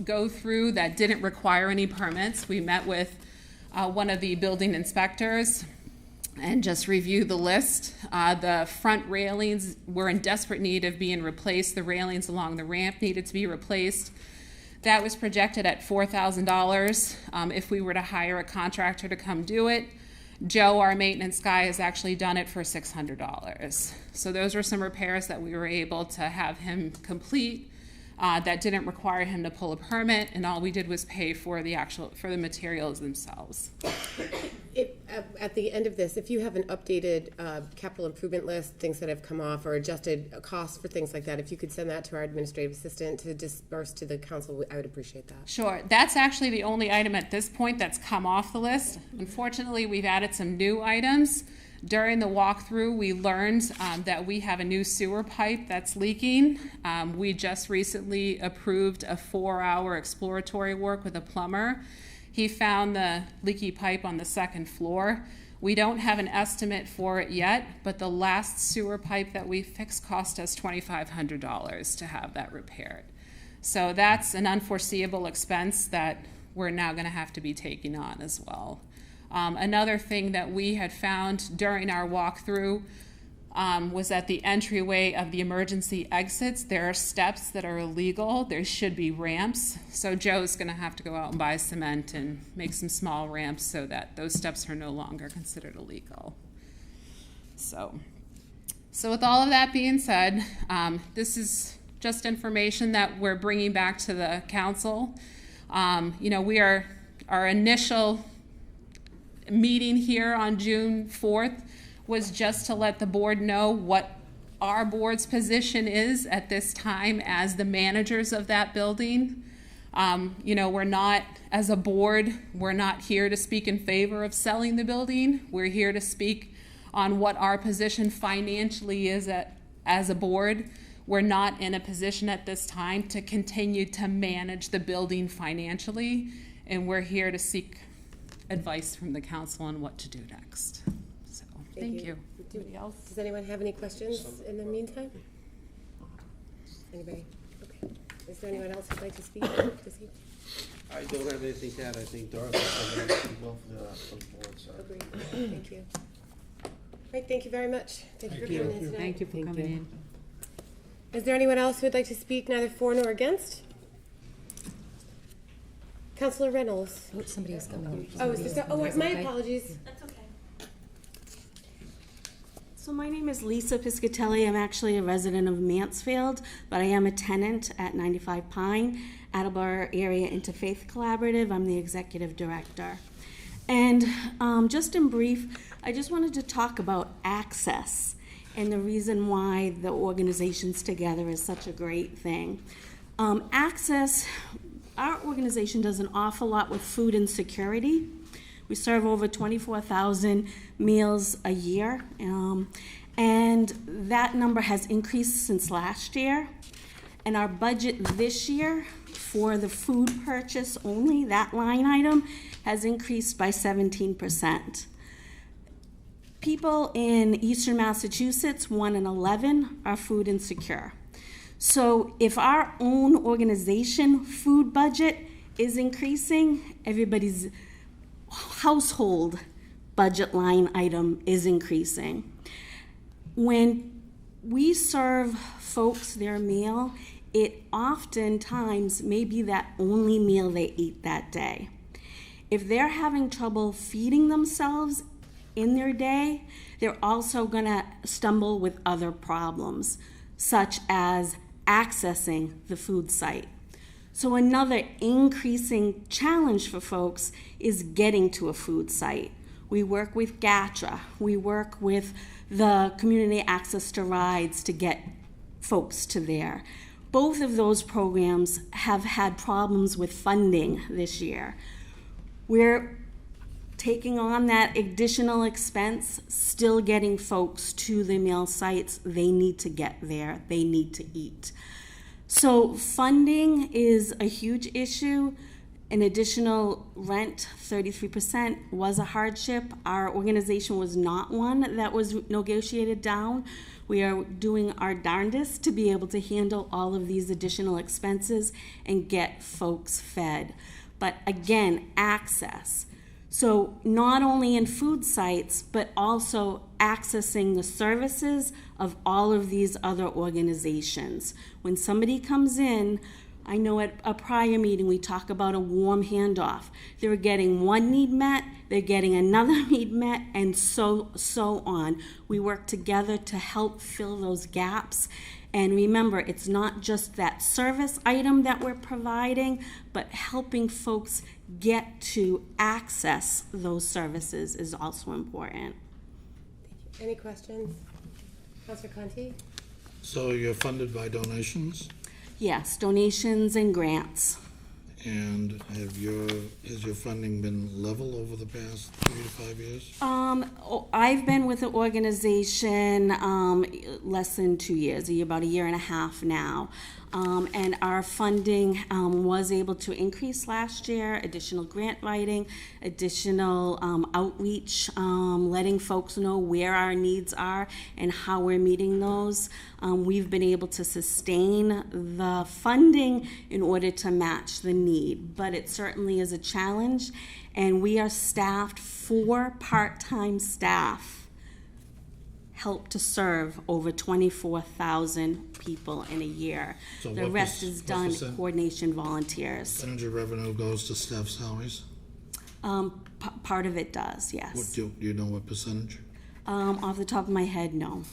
Speaker 11: go through that didn't require any permits. We met with one of the building inspectors and just reviewed the list. The front railings were in desperate need of being replaced. The railings along the ramp needed to be replaced. That was projected at $4,000 if we were to hire a contractor to come do it. Joe, our maintenance guy, has actually done it for $600. So those were some repairs that we were able to have him complete that didn't require him to pull a permit, and all we did was pay for the materials themselves.
Speaker 1: At the end of this, if you have an updated capital improvement list, things that have come off or adjusted costs for things like that, if you could send that to our administrative assistant to disperse to the council, I would appreciate that.
Speaker 11: Sure. That's actually the only item at this point that's come off the list. Unfortunately, we've added some new items. During the walkthrough, we learned that we have a new sewer pipe that's leaking. We just recently approved a 4-hour exploratory work with a plumber. He found the leaky pipe on the second floor. We don't have an estimate for it yet, but the last sewer pipe that we fixed cost us $2,500 to have that repaired. So that's an unforeseeable expense that we're now going to have to be taking on as well. Another thing that we had found during our walkthrough was at the entryway of the emergency exits, there are steps that are illegal. There should be ramps. So Joe's going to have to go out and buy cement and make some small ramps so that those steps are no longer considered illegal. So with all of that being said, this is just information that we're bringing back to the council. Our initial meeting here on June 4th was just to let the board know what our board's position is at this time as the managers of that building. We're not, as a board, we're not here to speak in favor of selling the building. We're here to speak on what our position financially is as a board. We're not in a position at this time to continue to manage the building financially, and we're here to seek advice from the council on what to do next. So, thank you. Anybody else?
Speaker 1: Does anyone have any questions in the meantime? Anybody? Okay. Is there anyone else who'd like to speak this evening?
Speaker 14: I don't have anything to add. I think Dorothy said everything well for the board, so.
Speaker 1: Agreed. Thank you. Right, thank you very much. Thank you for coming in tonight.
Speaker 6: Thank you for coming in.
Speaker 1: Is there anyone else who would like to speak neither for nor against? Councilor Reynolds.
Speaker 10: Oh, somebody is coming.
Speaker 1: Oh, is there, my apologies.
Speaker 16: That's okay. So my name is Lisa Piscatelli. I'm actually a resident of Mansfield, but I am a tenant at 95 Pine, Attleboro Area Interfaith Collaborative. I'm the executive director. And just in brief, I just wanted to talk about access and the reason why the organizations together is such a great thing. Access, our organization does an awful lot with food insecurity. We serve over 24,000 meals a year, and that number has increased since last year. And our budget this year for the food purchase only, that line item, has increased by 17%. People in eastern Massachusetts, 1 in 11, are food insecure. So if our own organization food budget is increasing, everybody's household budget line item is increasing. When we serve folks their meal, it oftentimes may be that only meal they eat that day. If they're having trouble feeding themselves in their day, they're also going to stumble with other problems, such as accessing the food site. So another increasing challenge for folks is getting to a food site. We work with GATRA. We work with the Community Access to Rides to get folks to there. Both of those programs have had problems with funding this year. We're taking on that additional expense, still getting folks to the meal sites. They need to get there. They need to eat. So funding is a huge issue. An additional rent, 33%, was a hardship. Our organization was not one that was negotiated down. We are doing our darndest to be able to handle all of these additional expenses and get folks fed. But again, access. So not only in food sites, but also accessing the services of all of these other organizations. When somebody comes in, I know at a prior meeting we talk about a warm handoff. They're getting one need met, they're getting another need met, and so on. We work together to help fill those gaps. And remember, it's not just that service item that we're providing, but helping folks get to access those services is also important.
Speaker 1: Any questions? Councilor Conti?
Speaker 12: So you're funded by donations?
Speaker 16: Yes, donations and grants.
Speaker 12: And has your funding been level over the past 3 to 5 years?
Speaker 16: I've been with the organization less than 2 years, about a year and a half now. And our funding was able to increase last year, additional grant writing, additional outreach, letting folks know where our needs are and how we're meeting those. We've been able to sustain the funding in order to match the need, but it certainly is a challenge, and we are staffed 4 part-time staff help to serve over 24,000 people in a year.
Speaker 12: So
Speaker 16: the rest is done coordination volunteers.
Speaker 12: Percentage of revenue goes to staff salaries?
Speaker 16: Part of it does, yes.
Speaker 12: Do you know what percentage?
Speaker 16: Off the top of my head, no.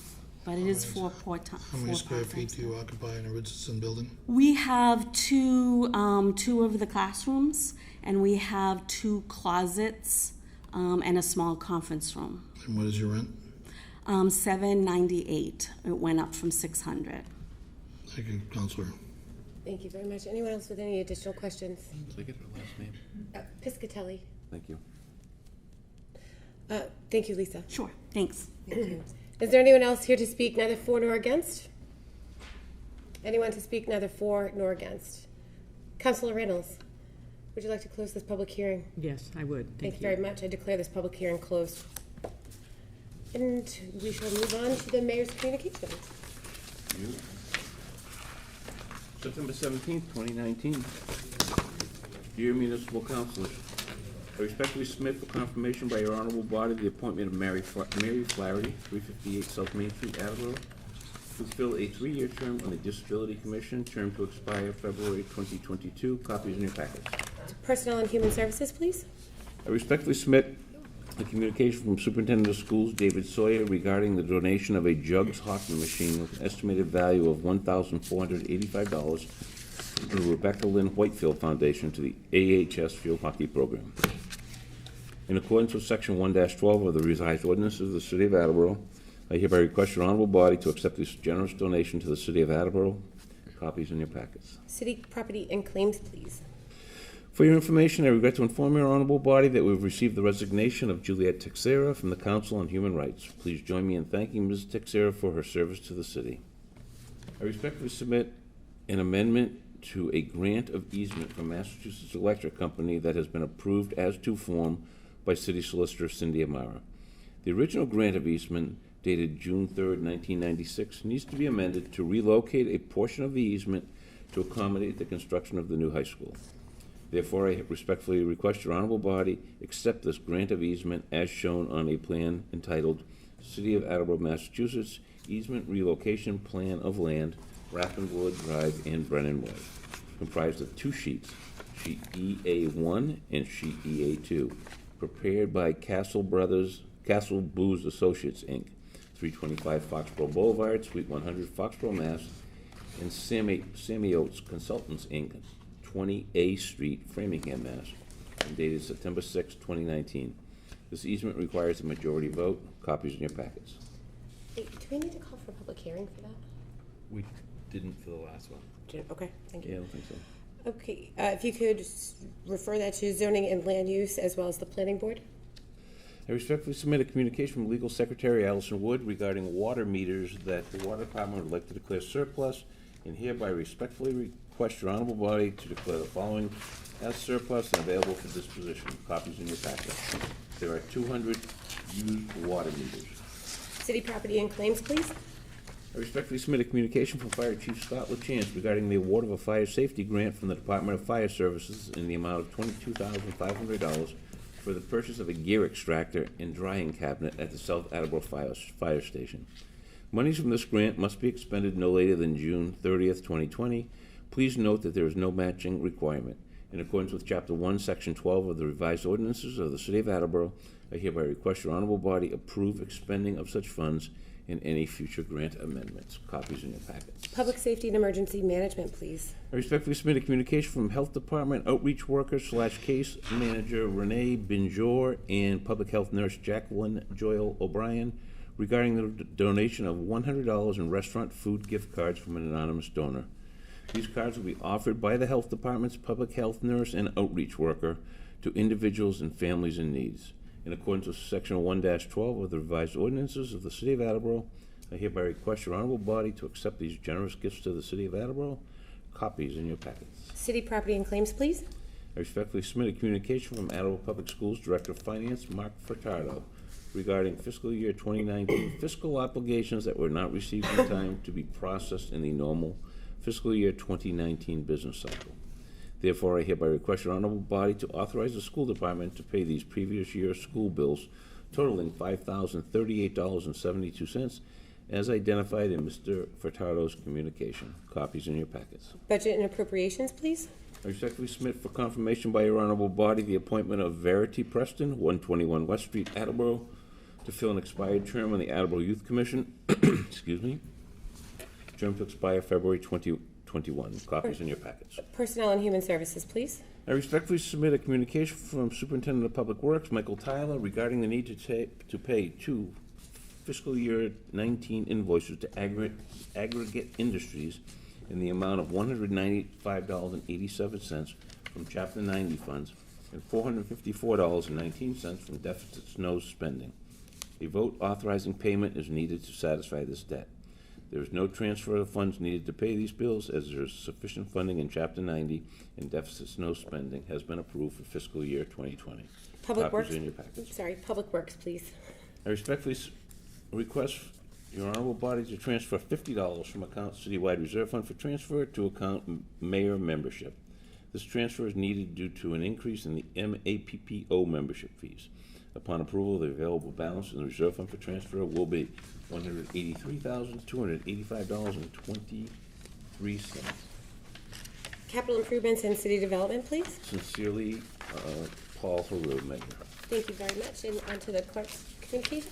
Speaker 16: But it is 4 part-time.
Speaker 12: How many square feet do you occupy in a Richardson building?
Speaker 16: We have two of the classrooms, and we have 2 closets and a small conference room.
Speaker 12: And what is your rent?
Speaker 16: $798. It went up from $600.
Speaker 12: Thank you, Counselor.
Speaker 1: Thank you very much. Anyone else with any additional questions?
Speaker 4: Did I get her last name?
Speaker 1: Piscatelli.
Speaker 4: Thank you.
Speaker 1: Thank you, Lisa.
Speaker 16: Sure, thanks.
Speaker 1: Thank you. Is there anyone else here to speak neither for nor against? Anyone to speak neither for nor against? Councilor Reynolds, would you like to close this public hearing?
Speaker 6: Yes, I would.
Speaker 1: Thank you very much. I declare this public hearing closed. And we shall move on to the mayor's communications.
Speaker 4: September 17th, 2019. Dear municipal councilors, I respectfully submit for confirmation by your honorable body the appointment of Mary Flaherty, 358 South Main Street, Attleboro, to fill a 3-year term on the Disability Commission, term to expire February 2022. Copies in your packets.
Speaker 1: To Personnel and Human Services, please.
Speaker 4: I respectfully submit a communication from Superintendent of Schools David Sawyer regarding the donation of a jugs hockey machine with an estimated value of $1,485 to the Rebecca Lynn Whitefield Foundation to the AHS Field Hockey Program. In accordance with Section 1-12 of the revised ordinances of the City of Attleboro, I hereby request your honorable body to accept this generous donation to the City of Attleboro. Copies in your packets.
Speaker 1: City Property and Claims, please.
Speaker 4: For your information, I regret to inform your honorable body that we've received the resignation of Juliette Texera from the Council on Human Rights. Please join me in thanking Ms. Texera for her service to the city. I respectfully submit an amendment to a grant of easement from Massachusetts Electric Company that has been approved as to form by City Solicitor Cindy Amara. The original grant of easement, dated June 3rd, 1996, needs to be amended to relocate a portion of the easement to accommodate the construction of the new high school. Therefore, I respectfully request your honorable body accept this grant of easement as shown on a plan entitled City of Attleboro, Massachusetts, easement relocation plan of land, Rappinwood Drive and Brennan Way, comprised of 2 sheets, sheet EA1 and sheet EA2, prepared by Castle Booze Associates, Inc., 325 Foxborough Boulevard, Suite 100, Foxborough, Mass., and Sammy Oates Consultants, Inc., 20A Street, Framingham, Mass., and dated September 6, 2019. This easement requires a majority vote. Copies in your packets.
Speaker 1: Hey, do we need to call for a public hearing for that?
Speaker 7: We didn't for the last one.
Speaker 1: Okay, thank
Speaker 4: Yeah, I
Speaker 1: you.
Speaker 4: don't think so.
Speaker 1: Okay, if you could refer that to zoning and land use as well as the planning board?
Speaker 4: I respectfully submit a communication from Legal Secretary Allison Wood regarding water meters that the Water Department would like to declare surplus, and hereby respectfully request your honorable body to declare the following as surplus and available for disposition. Copies in your packet. There are 200 used water meters.
Speaker 1: City property and claims, please?
Speaker 4: I respectfully submit a communication from Fire Chief Scott LaChance regarding the award of a fire safety grant from the Department of Fire Services in the amount of $22,500 for the purchase of a gear extractor and drying cabinet at the South Attleboro Fire Station. Monies from this grant must be expended no later than June 30th, 2020. Please note that there is no matching requirement. In accordance with Chapter 1, Section 12 of the revised ordinances of the City of Attleboro, I hereby request your honorable body approve expending of such funds and any future grant amendments. Copies in your packets.
Speaker 1: Public safety and emergency management, please.
Speaker 4: I respectfully submit a communication from Health Department Outreach Worker / Case Manager Renee Binjor and Public Health Nurse Jacqueline Joyle O'Brien regarding the donation of $100 in restaurant food gift cards from an anonymous donor. These cards will be offered by the Health Department's Public Health Nurse and Outreach Worker to individuals and families in needs. In accordance with Section 1-12 of the revised ordinances of the City of Attleboro, I hereby request your honorable body to accept these generous gifts to the City of Attleboro. Copies in your packets.
Speaker 1: City property and claims, please?
Speaker 4: I respectfully submit a communication from Attleboro Public Schools Director of Finance, Mark Furtado, regarding fiscal year 2019 fiscal obligations that were not received in time to be processed in the normal fiscal year 2019 business cycle. Therefore, I hereby request your honorable body to authorize the school department to pay these previous year's school bills totaling $5,038.72 as identified in Mr. Furtado's communication. Copies in your packets.
Speaker 1: Budget and appropriations, please?
Speaker 4: I respectfully submit for confirmation by your honorable body the appointment of Verity Preston, 121 West Street, Attleboro, to fill an expired term on the Attleboro Youth Commission. Excuse me. Term to expire February 2021. Copies in your packets.
Speaker 1: Personnel and human services, please?
Speaker 4: I respectfully submit a communication from Superintendent of Public Works, Michael Tyler, regarding the need to pay 2 fiscal year 19 invoices to Aggregate Industries in the amount of $195.87 from Chapter 90 funds and $454.19 from deficit snow spending. A vote authorizing payment is needed to satisfy this debt. There is no transfer of funds needed to pay these bills, as there is sufficient funding in Chapter 90, and deficit snow spending has been approved for fiscal year 2020.
Speaker 1: Public Works.
Speaker 4: Copies in your package.
Speaker 1: Sorry, Public Works, please.
Speaker 4: I respectfully request your honorable body to transfer $50 from account Citywide Reserve Fund for transfer to account Mayor membership. This transfer is needed due to an increase in the MAPPO membership fees. Upon approval, the available balance in the reserve fund for transfer will be $183,285.23.
Speaker 1: Capital improvements and city development, please?
Speaker 4: Sincerely, Paul Haru, Mayor.
Speaker 1: Thank you very much. And on to the clerk's communication.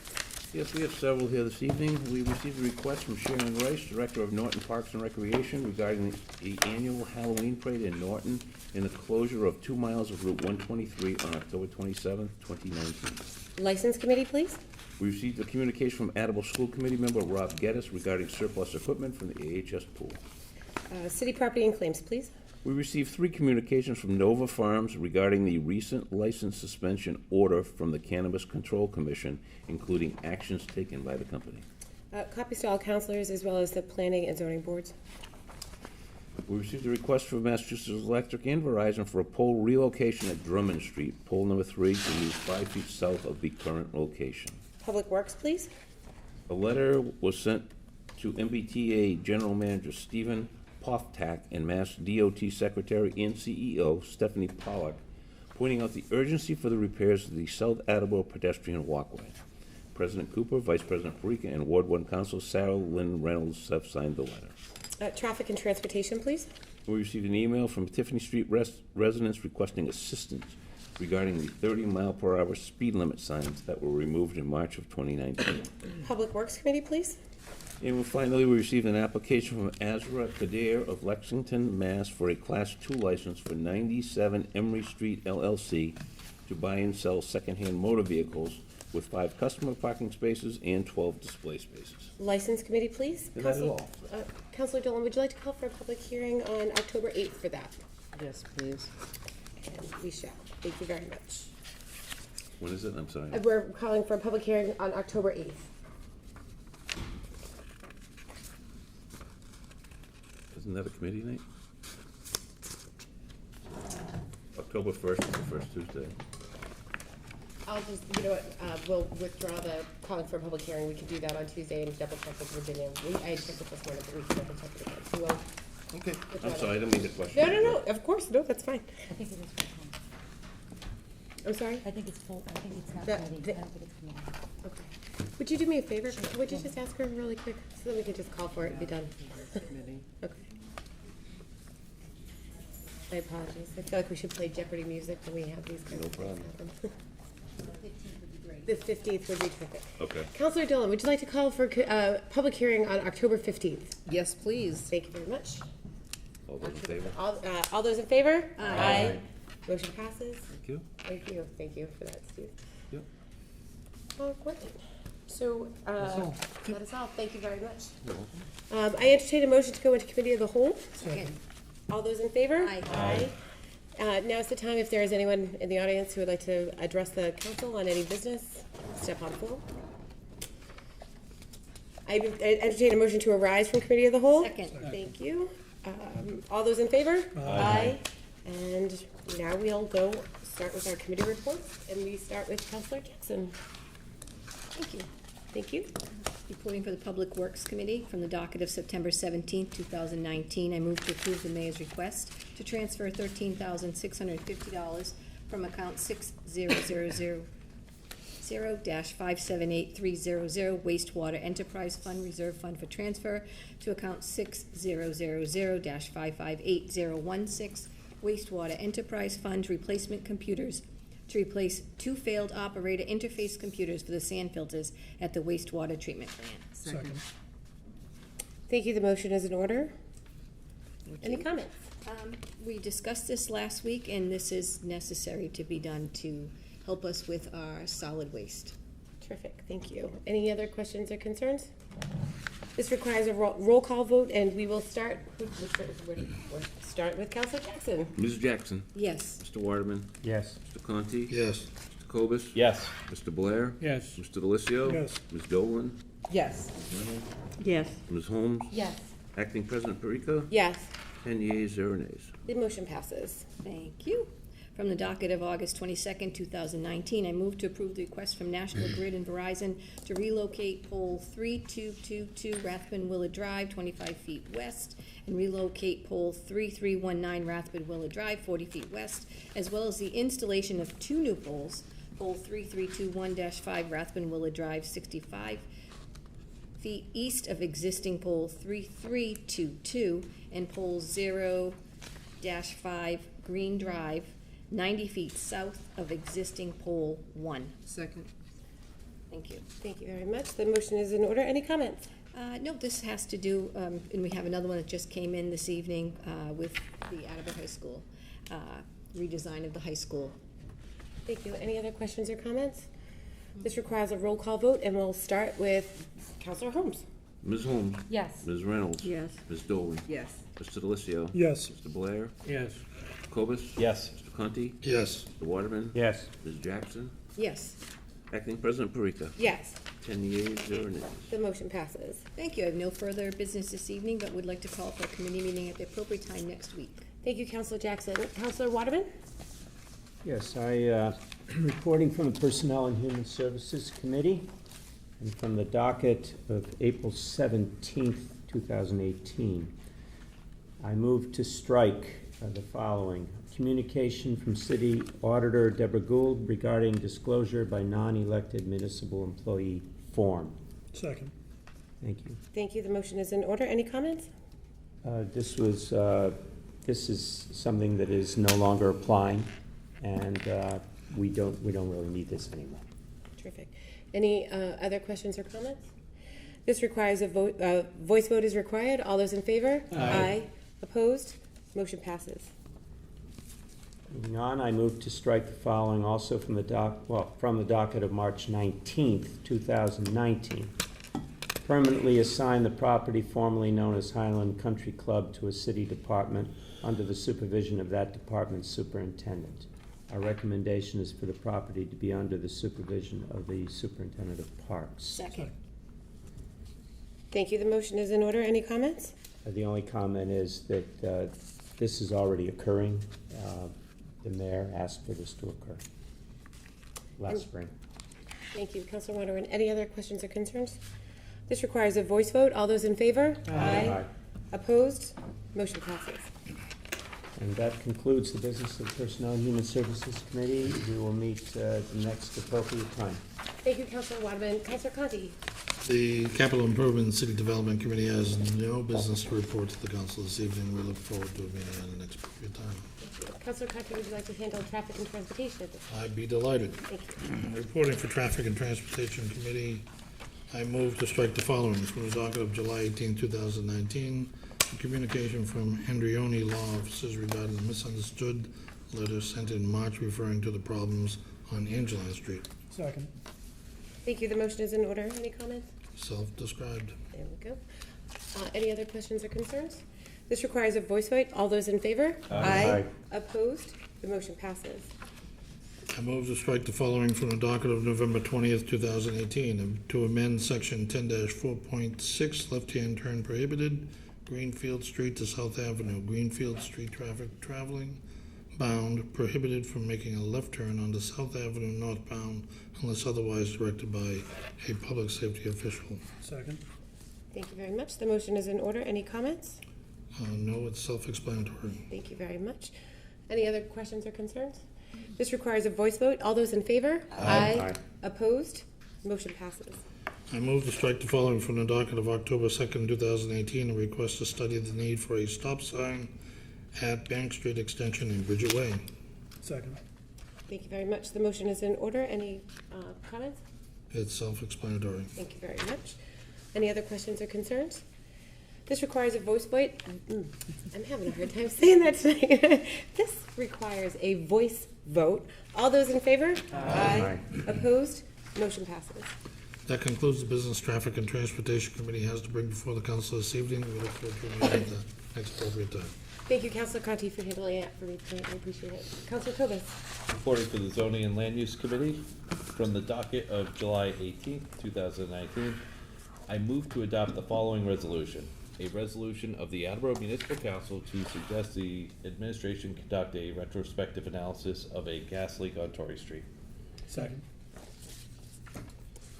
Speaker 4: Yes, we have several here this evening. We received a request from Sharon Rice, Director of Norton Parks and Recreation, regarding the annual Halloween parade in Norton and the closure of 2 miles of Route 123 on October 27th, 2019.
Speaker 1: License committee, please?
Speaker 4: We received a communication from Attleboro School Committee member Rob Geddes regarding surplus equipment from the AHS pool.
Speaker 1: City property and claims, please?
Speaker 4: We received 3 communications from Nova Farms regarding the recent license suspension order from the Cannabis Control Commission, including actions taken by the company.
Speaker 1: Copies to all counselors as well as the planning and zoning boards.
Speaker 4: We received a request from Massachusetts Electric and Verizon for a pole relocation at Drummond Street, pole number 3, to move 5 feet south of the current location.
Speaker 1: Public Works, please?
Speaker 4: A letter was sent to MBTA General Manager Stephen Poftak and Mass DOT Secretary and CEO Stephanie Pollack, pointing out the urgency for the repairs of the South Attleboro pedestrian walkway. President Cooper, Vice President Parika, and Ward 1 Council Sarah Lynn Reynolds have signed the letter.
Speaker 1: Traffic and transportation, please.
Speaker 4: We received an email from Tiffany Street residents requesting assistance regarding the 30-mile-per-hour speed limit signs that were removed in March of 2019.
Speaker 1: Public Works Committee, please.
Speaker 4: And finally, we received an application from Azra Kadir of Lexington, Mass. For a Class II license for 97 Emery Street LLC to buy and sell secondhand motor vehicles with 5 customer parking spaces and 12 display spaces.
Speaker 1: License Committee, please.
Speaker 4: Is that all?
Speaker 1: Councilor Dolan, would you like to call for a public hearing on October 8th for that?
Speaker 6: Yes, please.
Speaker 1: And we shall. Thank you very much.
Speaker 4: When is it? I'm sorry.
Speaker 1: We're calling for a public hearing on October 8th.
Speaker 4: Isn't that a committee night? October 1st is the first Tuesday.
Speaker 1: I'll just, you know what, we'll withdraw the calling for a public hearing. We can do that on Tuesday and double check with Virginia. I had checked with this morning, but we can double check it again. So we'll.
Speaker 4: Okay. I'm sorry, I didn't mean to question.
Speaker 1: No, of course, no, that's fine.
Speaker 10: I think it is full time.
Speaker 1: I'm sorry?
Speaker 10: I think it's full, I think it's not
Speaker 1: The-
Speaker 10: committee, I don't think it's committee.
Speaker 1: Okay. Would you do me a favor? Would you just ask her really quick, so that we can just call for it and be done? Okay. I apologize. I feel like we should play Jeopardy music when we have these kinds of things happen. The 15th would be terrific.
Speaker 4: Okay.
Speaker 1: Councilor Dillon, would you like to call for public hearing on October 15th?
Speaker 6: Yes, please.
Speaker 1: Thank you very much.
Speaker 4: All those in favor?
Speaker 1: All those in favor?
Speaker 4: Aye.
Speaker 1: Motion passes.
Speaker 4: Thank you.
Speaker 1: Thank you for that, Steve.
Speaker 4: Yep.
Speaker 1: Oh, great. So, that is all. Thank you very much.
Speaker 4: You're welcome.
Speaker 1: I entertain a motion to go into committee of the whole.
Speaker 6: Second.
Speaker 1: All those in favor?
Speaker 6: Aye.
Speaker 1: Now's the time, if there is anyone in the audience who would like to address the council on any business, step on forward. I entertain a motion to arise from committee of the whole.
Speaker 8: Second.
Speaker 1: Thank you. All those in favor? Aye. And now we'll go start with our committee reports, and we start with Councilor Jackson.
Speaker 8: Thank you.
Speaker 1: Thank you.
Speaker 8: Reporting for the Public Works Committee from the docket of September 17th, 2019, I move to approve the mayor's request to transfer $13,650 from account 6000-578300 wastewater enterprise fund reserve fund for transfer to account 6000-558016 wastewater enterprise fund replacement computers to replace 2 failed operator interface computers for the sand filters at the wastewater treatment plant.
Speaker 6: Second.
Speaker 1: Thank you. The motion is in order. Any comments?
Speaker 8: We discussed this last week, and this is necessary to be done to help us with our solid waste.
Speaker 1: Terrific. Thank you. Any other questions or concerns? This requires a roll call vote, and we will start. We'll start with Councilor Jackson.
Speaker 4: Ms. Jackson?
Speaker 8: Yes.
Speaker 4: Mr. Waterman?
Speaker 2: Yes.
Speaker 4: Mr. Conti?
Speaker 12: Yes.
Speaker 4: Mr. Cobus?
Speaker 7: Yes.
Speaker 4: Mr. Blair?
Speaker 9: Yes.
Speaker 4: Mr. Delicio?
Speaker 9: Yes.
Speaker 4: Ms. Dolan?
Speaker 6: Yes.
Speaker 4: Ms. Reynolds?
Speaker 6: Yes.
Speaker 4: Ms. Holmes?
Speaker 1: Yes.
Speaker 4: Acting President Parika?
Speaker 1: Yes.
Speaker 4: 10 yeas, 0 nays.
Speaker 1: The motion passes.
Speaker 8: Thank you. From the docket of August 22nd, 2019, I move to approve the request from National Grid and Verizon to relocate pole 3222 Rathbun Willard Drive, 25 feet west, and relocate pole 3319 Rathbun Willard Drive, 40 feet west, as well as the installation of 2 new poles, pole 3321-5 Rathbun Willard Drive, 65 feet east of existing pole 3322, and pole 0-5 Green Drive, 90 feet south of existing pole 1.
Speaker 6: Second.
Speaker 8: Thank you.
Speaker 1: Thank you very much. The motion is in order. Any comments?
Speaker 8: No, this has to do, and we have another one that just came in this evening with the Attleboro High School, redesign of the high school.
Speaker 1: Thank you. Any other questions or comments? This requires a roll call vote, and we'll start with Councilor Holmes.
Speaker 4: Ms. Holmes?
Speaker 10: Yes.
Speaker 4: Ms. Reynolds?
Speaker 6: Yes.
Speaker 4: Ms. Dolan?
Speaker 6: Yes.
Speaker 4: Mr. Delicio?
Speaker 9: Yes.
Speaker 4: Mr. Blair?
Speaker 9: Yes.
Speaker 4: Mr. Cobus?
Speaker 7: Yes.
Speaker 4: Mr. Conti?
Speaker 12: Yes.
Speaker 4: Mr. Waterman?
Speaker 2: Yes.
Speaker 4: Ms. Jackson?
Speaker 8: Yes.
Speaker 4: Acting President Parika?
Speaker 1: Yes.
Speaker 4: 10 yeas, 0 nays.
Speaker 1: The motion passes.
Speaker 8: Thank you. I have no further business this evening, but would like to call for a committee meeting at the appropriate time next week.
Speaker 1: Thank you, Councilor Jackson. Councilor Waterman?
Speaker 2: Yes, I, reporting from the Personnel and Human Services Committee, and from the docket of April 17th, 2018, I move to strike the following. Communication from City Auditor Deborah Gould regarding disclosure by non-elected municipal employee form.
Speaker 9: Second.
Speaker 2: Thank you.
Speaker 1: Thank you. The motion is in order. Any comments?
Speaker 2: This is something that is no longer applying, and we don't really need this anymore.
Speaker 1: Terrific. Any other questions or comments? This requires a vote. Voice vote is required. All those in favor? Aye. Opposed? Motion passes.
Speaker 2: Moving on, I move to strike the following also from the docket of March 19th, 2019. Permanently assign the property formerly known as Highland Country Club to a city department under the supervision of that department's superintendent. Our recommendation is for the property to be under the supervision of the superintendent of parks.
Speaker 8: Second.
Speaker 1: Thank you. The motion is in order. Any comments?
Speaker 2: The only comment is that this is already occurring. The mayor asked for this to occur last spring.
Speaker 1: Thank you. Councilor Wonderwin. Any other questions or concerns? This requires a voice vote. All those in favor?
Speaker 2: Aye.
Speaker 1: Opposed? Motion passes.
Speaker 2: And that concludes the business of the Personnel and Human Services Committee. We will meet the next appropriate time.
Speaker 1: Thank you, Councilor Waterman. Councilor Conti.
Speaker 12: The Capital Improvement and City Development Committee has no business to report to the council this evening. We look forward to a meeting at the next appropriate time.
Speaker 1: Thank you. Councilor Conti, would you like to handle traffic and transportation at this time?
Speaker 12: I'd be delighted.
Speaker 1: Thank you.
Speaker 12: Reporting for Traffic and Transportation Committee, I move to strike the following from the docket of July 18, 2019. A communication from Hendrioni Law Offices regarding the misunderstood letter sent in March referring to the problems on Angeline Street.
Speaker 9: Second.
Speaker 1: Thank you. The motion is in order. Any comments?
Speaker 12: Self-described.
Speaker 1: There we go. Any other questions or concerns? This requires a voice vote. All those in favor?
Speaker 2: Aye.
Speaker 1: Opposed? The motion passes.
Speaker 12: I move to strike the following from the docket of November 20th, 2018, to amend section 10-4.6, left-hand turn prohibited, Greenfield Street to South Avenue. Greenfield Street traffic traveling bound prohibited from making a left turn onto South Avenue northbound unless otherwise directed by a public safety official.
Speaker 9: Second.
Speaker 1: Thank you very much. The motion is in order. Any comments?
Speaker 12: No, it's self-explanatory.
Speaker 1: Thank you very much. Any other questions or concerns? This requires a voice vote. All those in favor?
Speaker 2: Aye.
Speaker 1: Opposed? Motion passes.
Speaker 12: I move to strike the following from the docket of October 2nd, 2018, and request to study the need for a stop sign at Bank Street Extension and Bridget Way.
Speaker 9: Second.
Speaker 1: Thank you very much. The motion is in order. Any comments?
Speaker 12: It's self-explanatory.
Speaker 1: Thank you very much. Any other questions or concerns? This requires a voice vote. I'm having a hard time saying that tonight. This requires a voice vote. All those in favor? Aye. Opposed? Motion passes.
Speaker 12: That concludes the Business, Traffic, and Transportation Committee has to bring before the council this evening. We look forward to a meeting at the next appropriate time.
Speaker 1: Thank you, Councilor Conti, for handling it for me tonight. I appreciate it. Councilor Cobus.
Speaker 7: Reporting for the Zoning and Land Use Committee, from the docket of July 18th, 2019, I move to adopt the following resolution. A resolution of the Attleboro Municipal Council to suggest the administration conduct a retrospective analysis of a gas leak on Torrey Street.
Speaker 9: Second.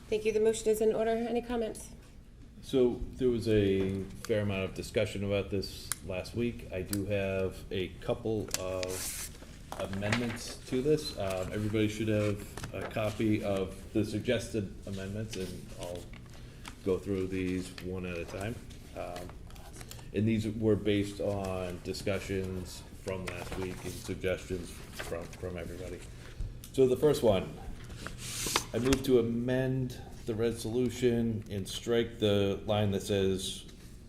Speaker 1: Thank you. The motion is in order. Any comments?
Speaker 7: So there was a fair amount of discussion about this last week. I do have a couple of amendments to this. Everybody should have a copy of the suggested amendments, and I'll go through these one at a time. And these were based on discussions from last week and suggestions from everybody. So the first one, I move to amend the resolution and strike the line that says,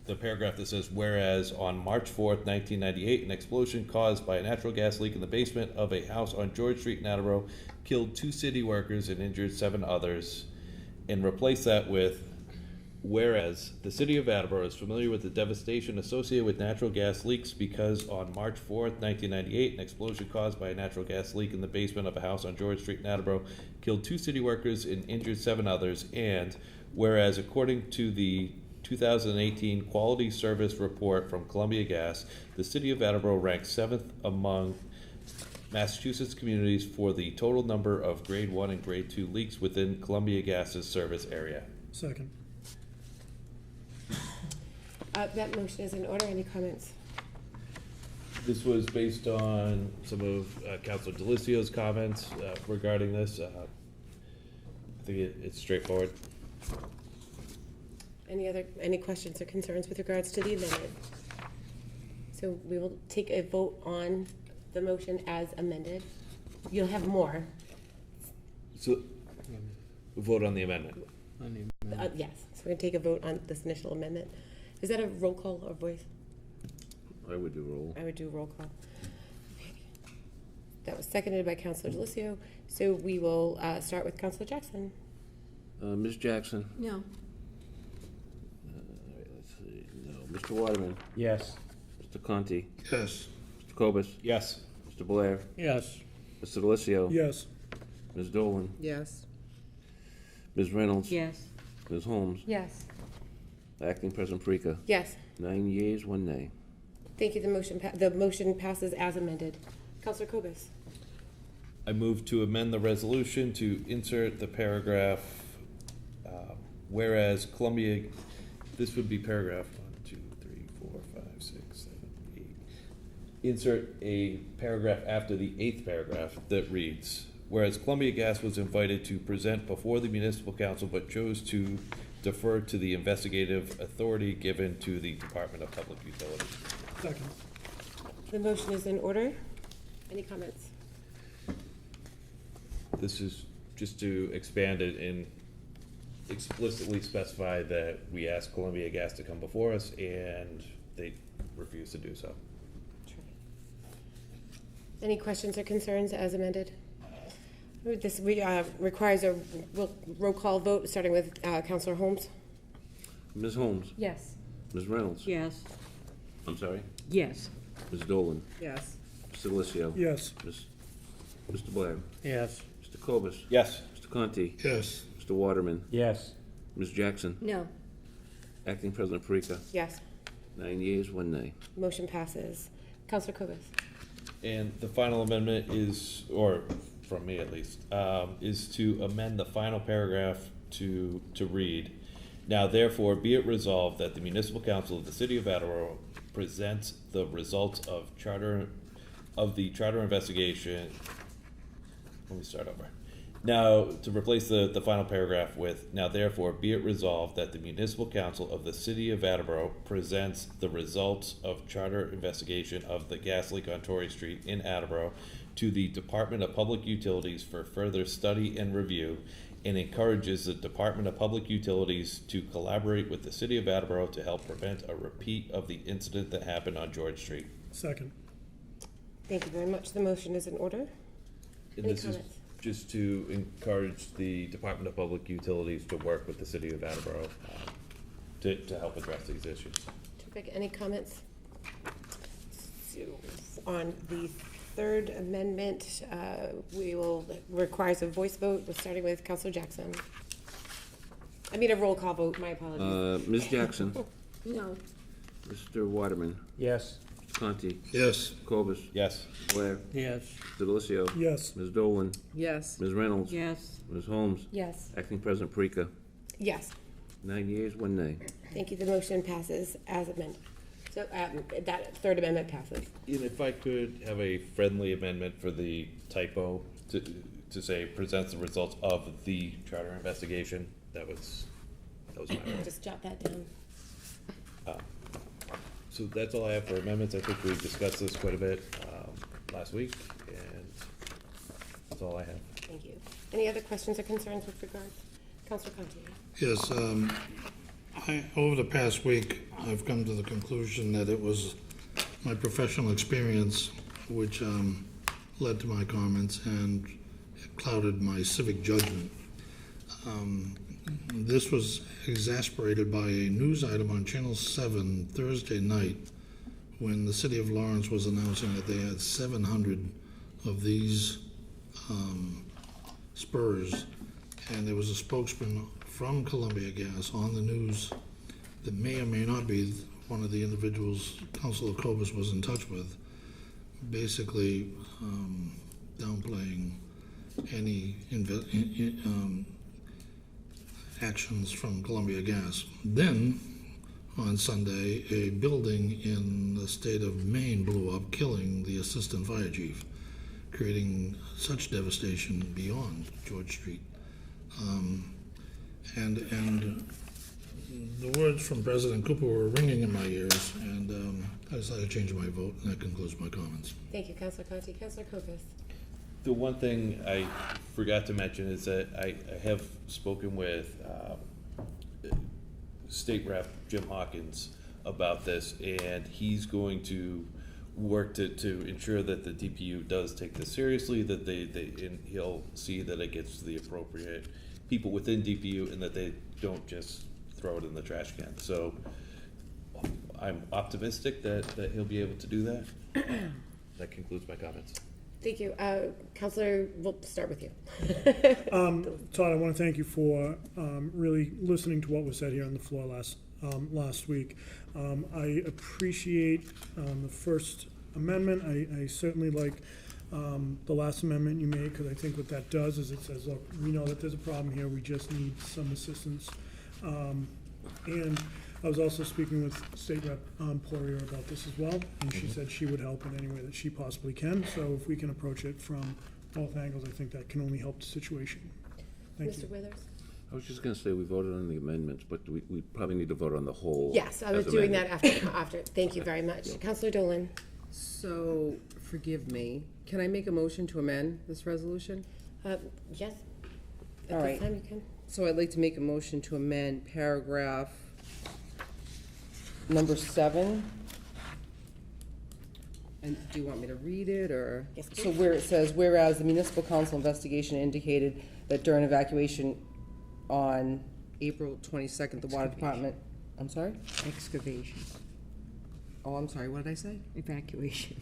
Speaker 7: the paragraph that says, whereas on March 4th, 1998, an explosion caused by a natural gas leak in the basement of a house on George Street in Attleboro killed 2 city workers and injured 7 others, and replace that with, whereas the city of Attleboro is familiar with the devastation associated with natural gas leaks because on March 4th, 1998, an explosion caused by a natural gas leak in the basement of a house on George Street in Attleboro killed 2 city workers and injured 7 others, and whereas according to the 2018 Quality Service Report from Columbia Gas, the city of Attleboro ranks 7th among Massachusetts communities for the total number of grade 1 and grade 2 leaks within Columbia Gas's service area.
Speaker 9: Second.
Speaker 1: That motion is in order. Any comments?
Speaker 7: This was based on some of Councilor Delicio's comments regarding this. I think it's straightforward.
Speaker 1: Any questions or concerns with regards to the amendment? So we will take a vote on the motion as amended. You'll have more.
Speaker 7: So, vote on the amendment.
Speaker 1: Yes, so we're gonna take a vote on this initial amendment. Is that a roll call or voice?
Speaker 4: I would do roll.
Speaker 1: I would do roll call. Okay. That was seconded by Councilor Delicio. So we will start with Councilor Jackson.
Speaker 4: Ms. Jackson?
Speaker 8: No.
Speaker 4: All right, let's see. No. Mr. Waterman?
Speaker 2: Yes.
Speaker 4: Mr. Conti?
Speaker 12: Yes.
Speaker 4: Mr. Cobus?
Speaker 7: Yes.
Speaker 4: Mr. Blair?
Speaker 9: Yes.
Speaker 4: Mr. Delicio?
Speaker 9: Yes.
Speaker 4: Ms. Dolan?
Speaker 6: Yes.
Speaker 4: Ms. Reynolds?
Speaker 6: Yes.
Speaker 4: Ms. Holmes?
Speaker 10: Yes.
Speaker 4: Acting President Parika?
Speaker 1: Yes.
Speaker 4: 9 yeas, 1 nay.
Speaker 1: Thank you. The motion passes as amended. Councilor Cobus.
Speaker 7: I move to amend the resolution to insert the paragraph, whereas Columbia, this would be paragraph 1, 2, 3, 4, 5, 6, 7, 8. Insert a paragraph after the 8th paragraph that reads, whereas Columbia Gas was invited to present before the municipal council but chose to defer to the investigative authority given to the Department of Public Utilities.
Speaker 9: Second.
Speaker 1: The motion is in order. Any comments?
Speaker 7: This is just to expand it and explicitly specify that we asked Columbia Gas to come before us and they refused to do so.
Speaker 1: Any questions or concerns as amended? This requires a roll call vote, starting with Councilor Holmes.
Speaker 4: Ms. Holmes?
Speaker 10: Yes.
Speaker 4: Ms. Reynolds?
Speaker 6: Yes.
Speaker 4: I'm sorry?
Speaker 6: Yes.
Speaker 4: Ms. Dolan?
Speaker 6: Yes.
Speaker 4: Mr. Delicio?
Speaker 9: Yes.
Speaker 4: Mr. Blair?
Speaker 9: Yes.
Speaker 4: Mr. Cobus?
Speaker 7: Yes.
Speaker 4: Mr. Conti?
Speaker 12: Yes.
Speaker 4: Mr. Waterman?
Speaker 2: Yes.
Speaker 4: Ms. Jackson?
Speaker 8: No.
Speaker 4: Acting President Parika?
Speaker 1: Yes.
Speaker 4: 9 yeas, 1 nay.
Speaker 1: Motion passes. Councilor Cobus.
Speaker 7: And the final amendment is, or from me at least, is to amend the final paragraph to read, now therefore be it resolved that the municipal council of the city of Attleboro presents the results of the charter investigation. Let me start over. Now, to replace the final paragraph with, now therefore be it resolved that the municipal council of the city of Attleboro presents the results of charter investigation of the gas leak on Torrey Street in Attleboro to the Department of Public Utilities for further study and review, and encourages the Department of Public Utilities to collaborate with the city of Attleboro to help prevent a repeat of the incident that happened on George Street.
Speaker 9: Second.
Speaker 1: Thank you very much. The motion is in order.
Speaker 7: And
Speaker 1: Any
Speaker 7: this
Speaker 1: comments?
Speaker 7: is just to encourage the Department of Public Utilities to work with the city of Attleboro to help address these issues.
Speaker 1: Terrific. Any comments? So, on the third amendment, we will requires a voice vote, starting with Councilor Jackson. I mean a roll call vote, my apologies.
Speaker 4: Ms. Jackson?
Speaker 8: No.
Speaker 4: Mr. Waterman?
Speaker 2: Yes.
Speaker 4: Mr. Conti?
Speaker 12: Yes.
Speaker 4: Cobus?
Speaker 7: Yes.
Speaker 4: Blair?
Speaker 9: Yes.
Speaker 4: Mr. Delicio?
Speaker 9: Yes.
Speaker 4: Ms. Dolan?
Speaker 6: Yes.
Speaker 4: Ms. Reynolds?
Speaker 6: Yes.
Speaker 4: Ms. Holmes?
Speaker 10: Yes.
Speaker 4: Acting President Parika?
Speaker 1: Yes.
Speaker 4: 9 yeas, 1 nay.
Speaker 1: Thank you. The motion passes as amended. So that third amendment passes.
Speaker 7: And if I could have a friendly amendment for the typo to say presents the results of the charter investigation, that was my vote.
Speaker 1: Just jot that down.
Speaker 7: So that's all I have for amendments. I think we discussed this quite a bit last week, and that's all I have.
Speaker 1: Thank you. Any other questions or concerns with regards? Councilor Conti.
Speaker 12: Yes, over the past week, I've come to the conclusion that it was my professional experience which led to my comments and it clouded my civic judgment. This was exasperated by a news item on Channel 7 Thursday night when the city of Lawrence was announcing that they had 700 of these spurs, and there was a spokesman from Columbia Gas on the news that may or may not be one of the individuals Councilor Cobus was in touch with, basically downplaying any actions from Columbia Gas. Then, on Sunday, a building in the state of Maine blew up, killing the assistant fire chief, creating such devastation beyond George Street. And the words from President Cooper were ringing in my ears, and I decided to change my vote, and that concludes my comments.
Speaker 1: Thank you, Councilor Conti. Councilor Copus.
Speaker 7: The one thing I forgot to mention is that I have spoken with State Rep Jim Hawkins about this, and he's going to work to ensure that the DPU does take this seriously, that and he'll see that it gets to the appropriate people within DPU and that they don't just throw it in the trash can. So I'm optimistic that he'll be able to do that. That concludes my comments.
Speaker 1: Thank you. Councilor, we'll start with you.
Speaker 17: Todd, I want to thank you for really listening to what was said here on the floor last week. I appreciate the First Amendment. I certainly like the last amendment you made, because I think what that does is it says, look, we know that there's a problem here, we just need some assistance. And I was also speaking with State Rep Poirier about this as well, and she said she would help in any way that she possibly can. So if we can approach it from both angles, I think that can only help the situation. Thank you.
Speaker 1: Mr. Withers?
Speaker 4: I was just going to say, we voted on the amendments, but we probably need to vote on the whole.
Speaker 1: Yes, I was doing that after. Thank you very much. Councilor Dolan?
Speaker 18: So, forgive me, can I make a motion to amend this resolution?
Speaker 1: Yes.
Speaker 18: All
Speaker 1: At
Speaker 18: right.
Speaker 1: this time you can.
Speaker 18: So I'd like to make a motion to amend paragraph number 7. And do you want me to read it, or?
Speaker 1: Yes, please.
Speaker 18: So where it says, whereas the municipal council investigation indicated that during evacuation on April 22nd, the water department, I'm sorry?
Speaker 6: Excavation,
Speaker 18: Oh, I'm sorry, what did I say?
Speaker 6: evacuation.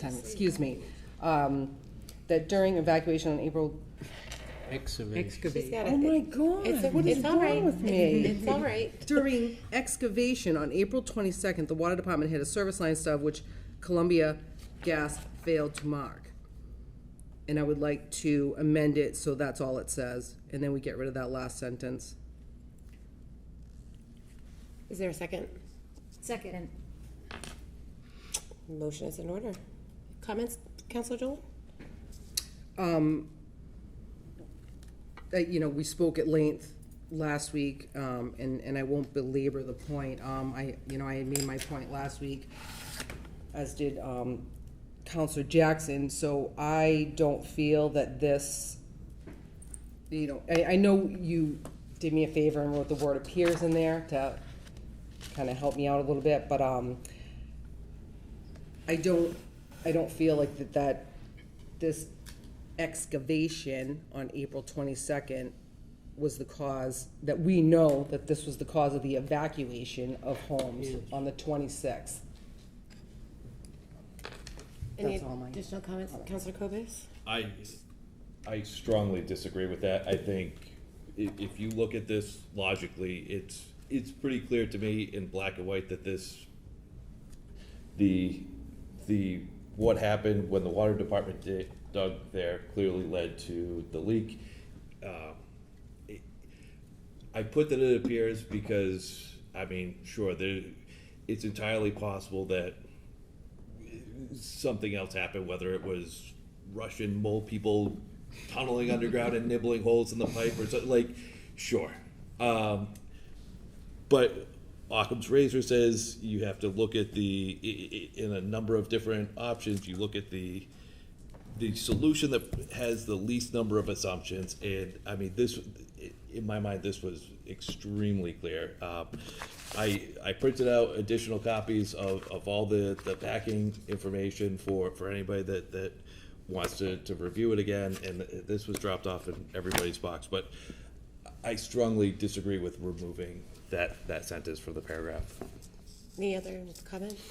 Speaker 18: Excuse me. That during evacuation on April,
Speaker 14: Excavation.
Speaker 1: She's
Speaker 6: Excavation.
Speaker 1: got it.
Speaker 18: oh my God, what is
Speaker 1: It's all right.
Speaker 18: wrong with me?
Speaker 1: It's all right.
Speaker 18: During excavation on April 22nd, the water department hit a service line stub which Columbia Gas failed to mark. And I would like to amend it so that's all it says, and then we get rid of that last sentence.
Speaker 1: Is there a second?
Speaker 10: Second.
Speaker 1: Motion is in order. Comments, Councilor Joel?
Speaker 18: We spoke at length last week, and I won't belabor the point. I had made my point last week, as did Counselor Jackson, so I don't feel that this, I know you did me a favor and wrote the word appears in there to kind of help me out a little bit, but I don't feel like that this excavation on April 22nd was the cause, that we know that this was the cause of the evacuation of homes on the 26th.
Speaker 1: Any
Speaker 18: That's all mine.
Speaker 1: additional comments, Councilor Cobus?
Speaker 7: I strongly disagree with that. I think if you look at this logically, it's pretty clear to me in black and white that what happened when the water department dug there clearly led to the leak. I put that it appears because, sure, it's entirely possible that something else happened, whether it was Russian mole people tunneling underground and nibbling holes in the pipe or something, sure. But Occam's razor says you have to look at in a number of different options, you look at the solution that has the least number of assumptions, and this, in my mind, this was extremely clear. I printed out additional copies of all the backing information for anybody that wants to review it again, and this was dropped off in everybody's box, but I strongly disagree with removing that sentence from the paragraph.
Speaker 1: Any other comments?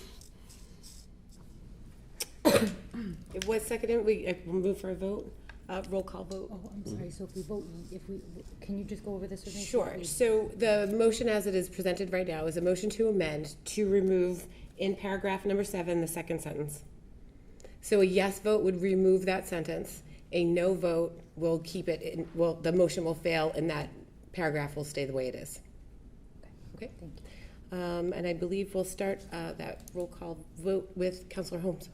Speaker 1: It was seconded. We'll move for a vote. Roll call vote.
Speaker 10: Oh, I'm sorry, so if we, can you just go over this with me?
Speaker 1: Sure. So the motion as it is presented right now is a motion to amend to remove in paragraph number 7 the second sentence. So a yes vote would remove that sentence. A no vote will keep it in, the motion will fail and that paragraph will stay the way it is. Okay. And I believe we'll start that roll call vote with Counselor Holmes.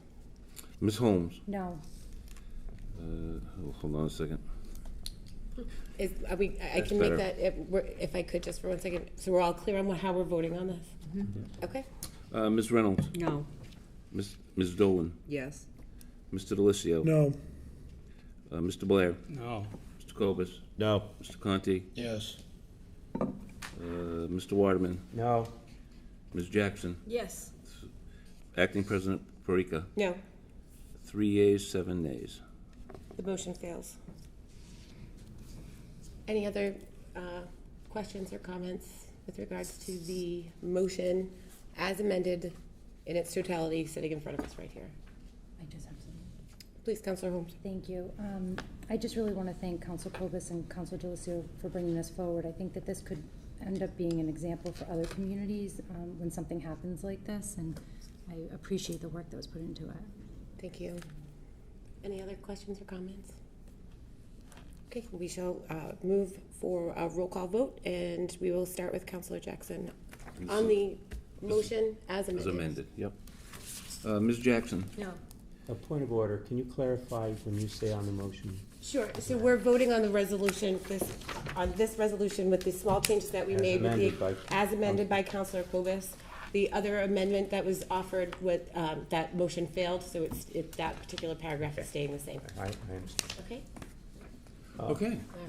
Speaker 4: Ms. Holmes?
Speaker 10: No.
Speaker 4: Hold on a second.
Speaker 1: I
Speaker 4: That's
Speaker 1: can
Speaker 4: better.
Speaker 1: make that, if I could, just for 1 second, so we're all clear on how we're voting on this? Okay.
Speaker 4: Ms. Reynolds?
Speaker 3: No.
Speaker 4: Ms. Dolan?
Speaker 18: Yes.
Speaker 4: Mr. Delicio?
Speaker 17: No.
Speaker 4: Mr. Blair?
Speaker 14: No.
Speaker 4: Mr. Cobus?
Speaker 2: No.
Speaker 4: Mr. Conti?
Speaker 12: Yes.
Speaker 4: Mr. Waterman?
Speaker 2: No.
Speaker 4: Ms. Jackson?
Speaker 8: Yes.
Speaker 4: Acting President Parika?
Speaker 1: No,
Speaker 4: 3 yeas, 7 nays.
Speaker 1: the motion fails. Any other questions or comments with regards to the motion as amended in its totality sitting in front of us right here?
Speaker 10: I just have some.
Speaker 1: Please, Counselor Holmes.
Speaker 10: Thank you. I just really want to thank Council Cobus and Council Delicio for bringing this forward. I think that this could end up being an example for other communities when something happens like this, and I appreciate the work that was put into it.
Speaker 1: Thank you. Any other questions or comments? Okay, we shall move for a roll call vote, and we will start with Counselor Jackson on the motion as amended.
Speaker 4: As amended, yep. Ms. Jackson?
Speaker 8: No.
Speaker 2: A point of order, can you clarify when you say on the motion?
Speaker 1: Sure, so we're voting on the resolution, on this resolution with the small changes that we
Speaker 2: As
Speaker 1: made with
Speaker 2: amended
Speaker 1: the,
Speaker 2: by-
Speaker 1: as amended by Counselor Cobus. The other amendment that was offered with, that motion failed, so that particular paragraph is staying the same.
Speaker 2: I understand.
Speaker 1: Okay?
Speaker 4: Okay.
Speaker 1: All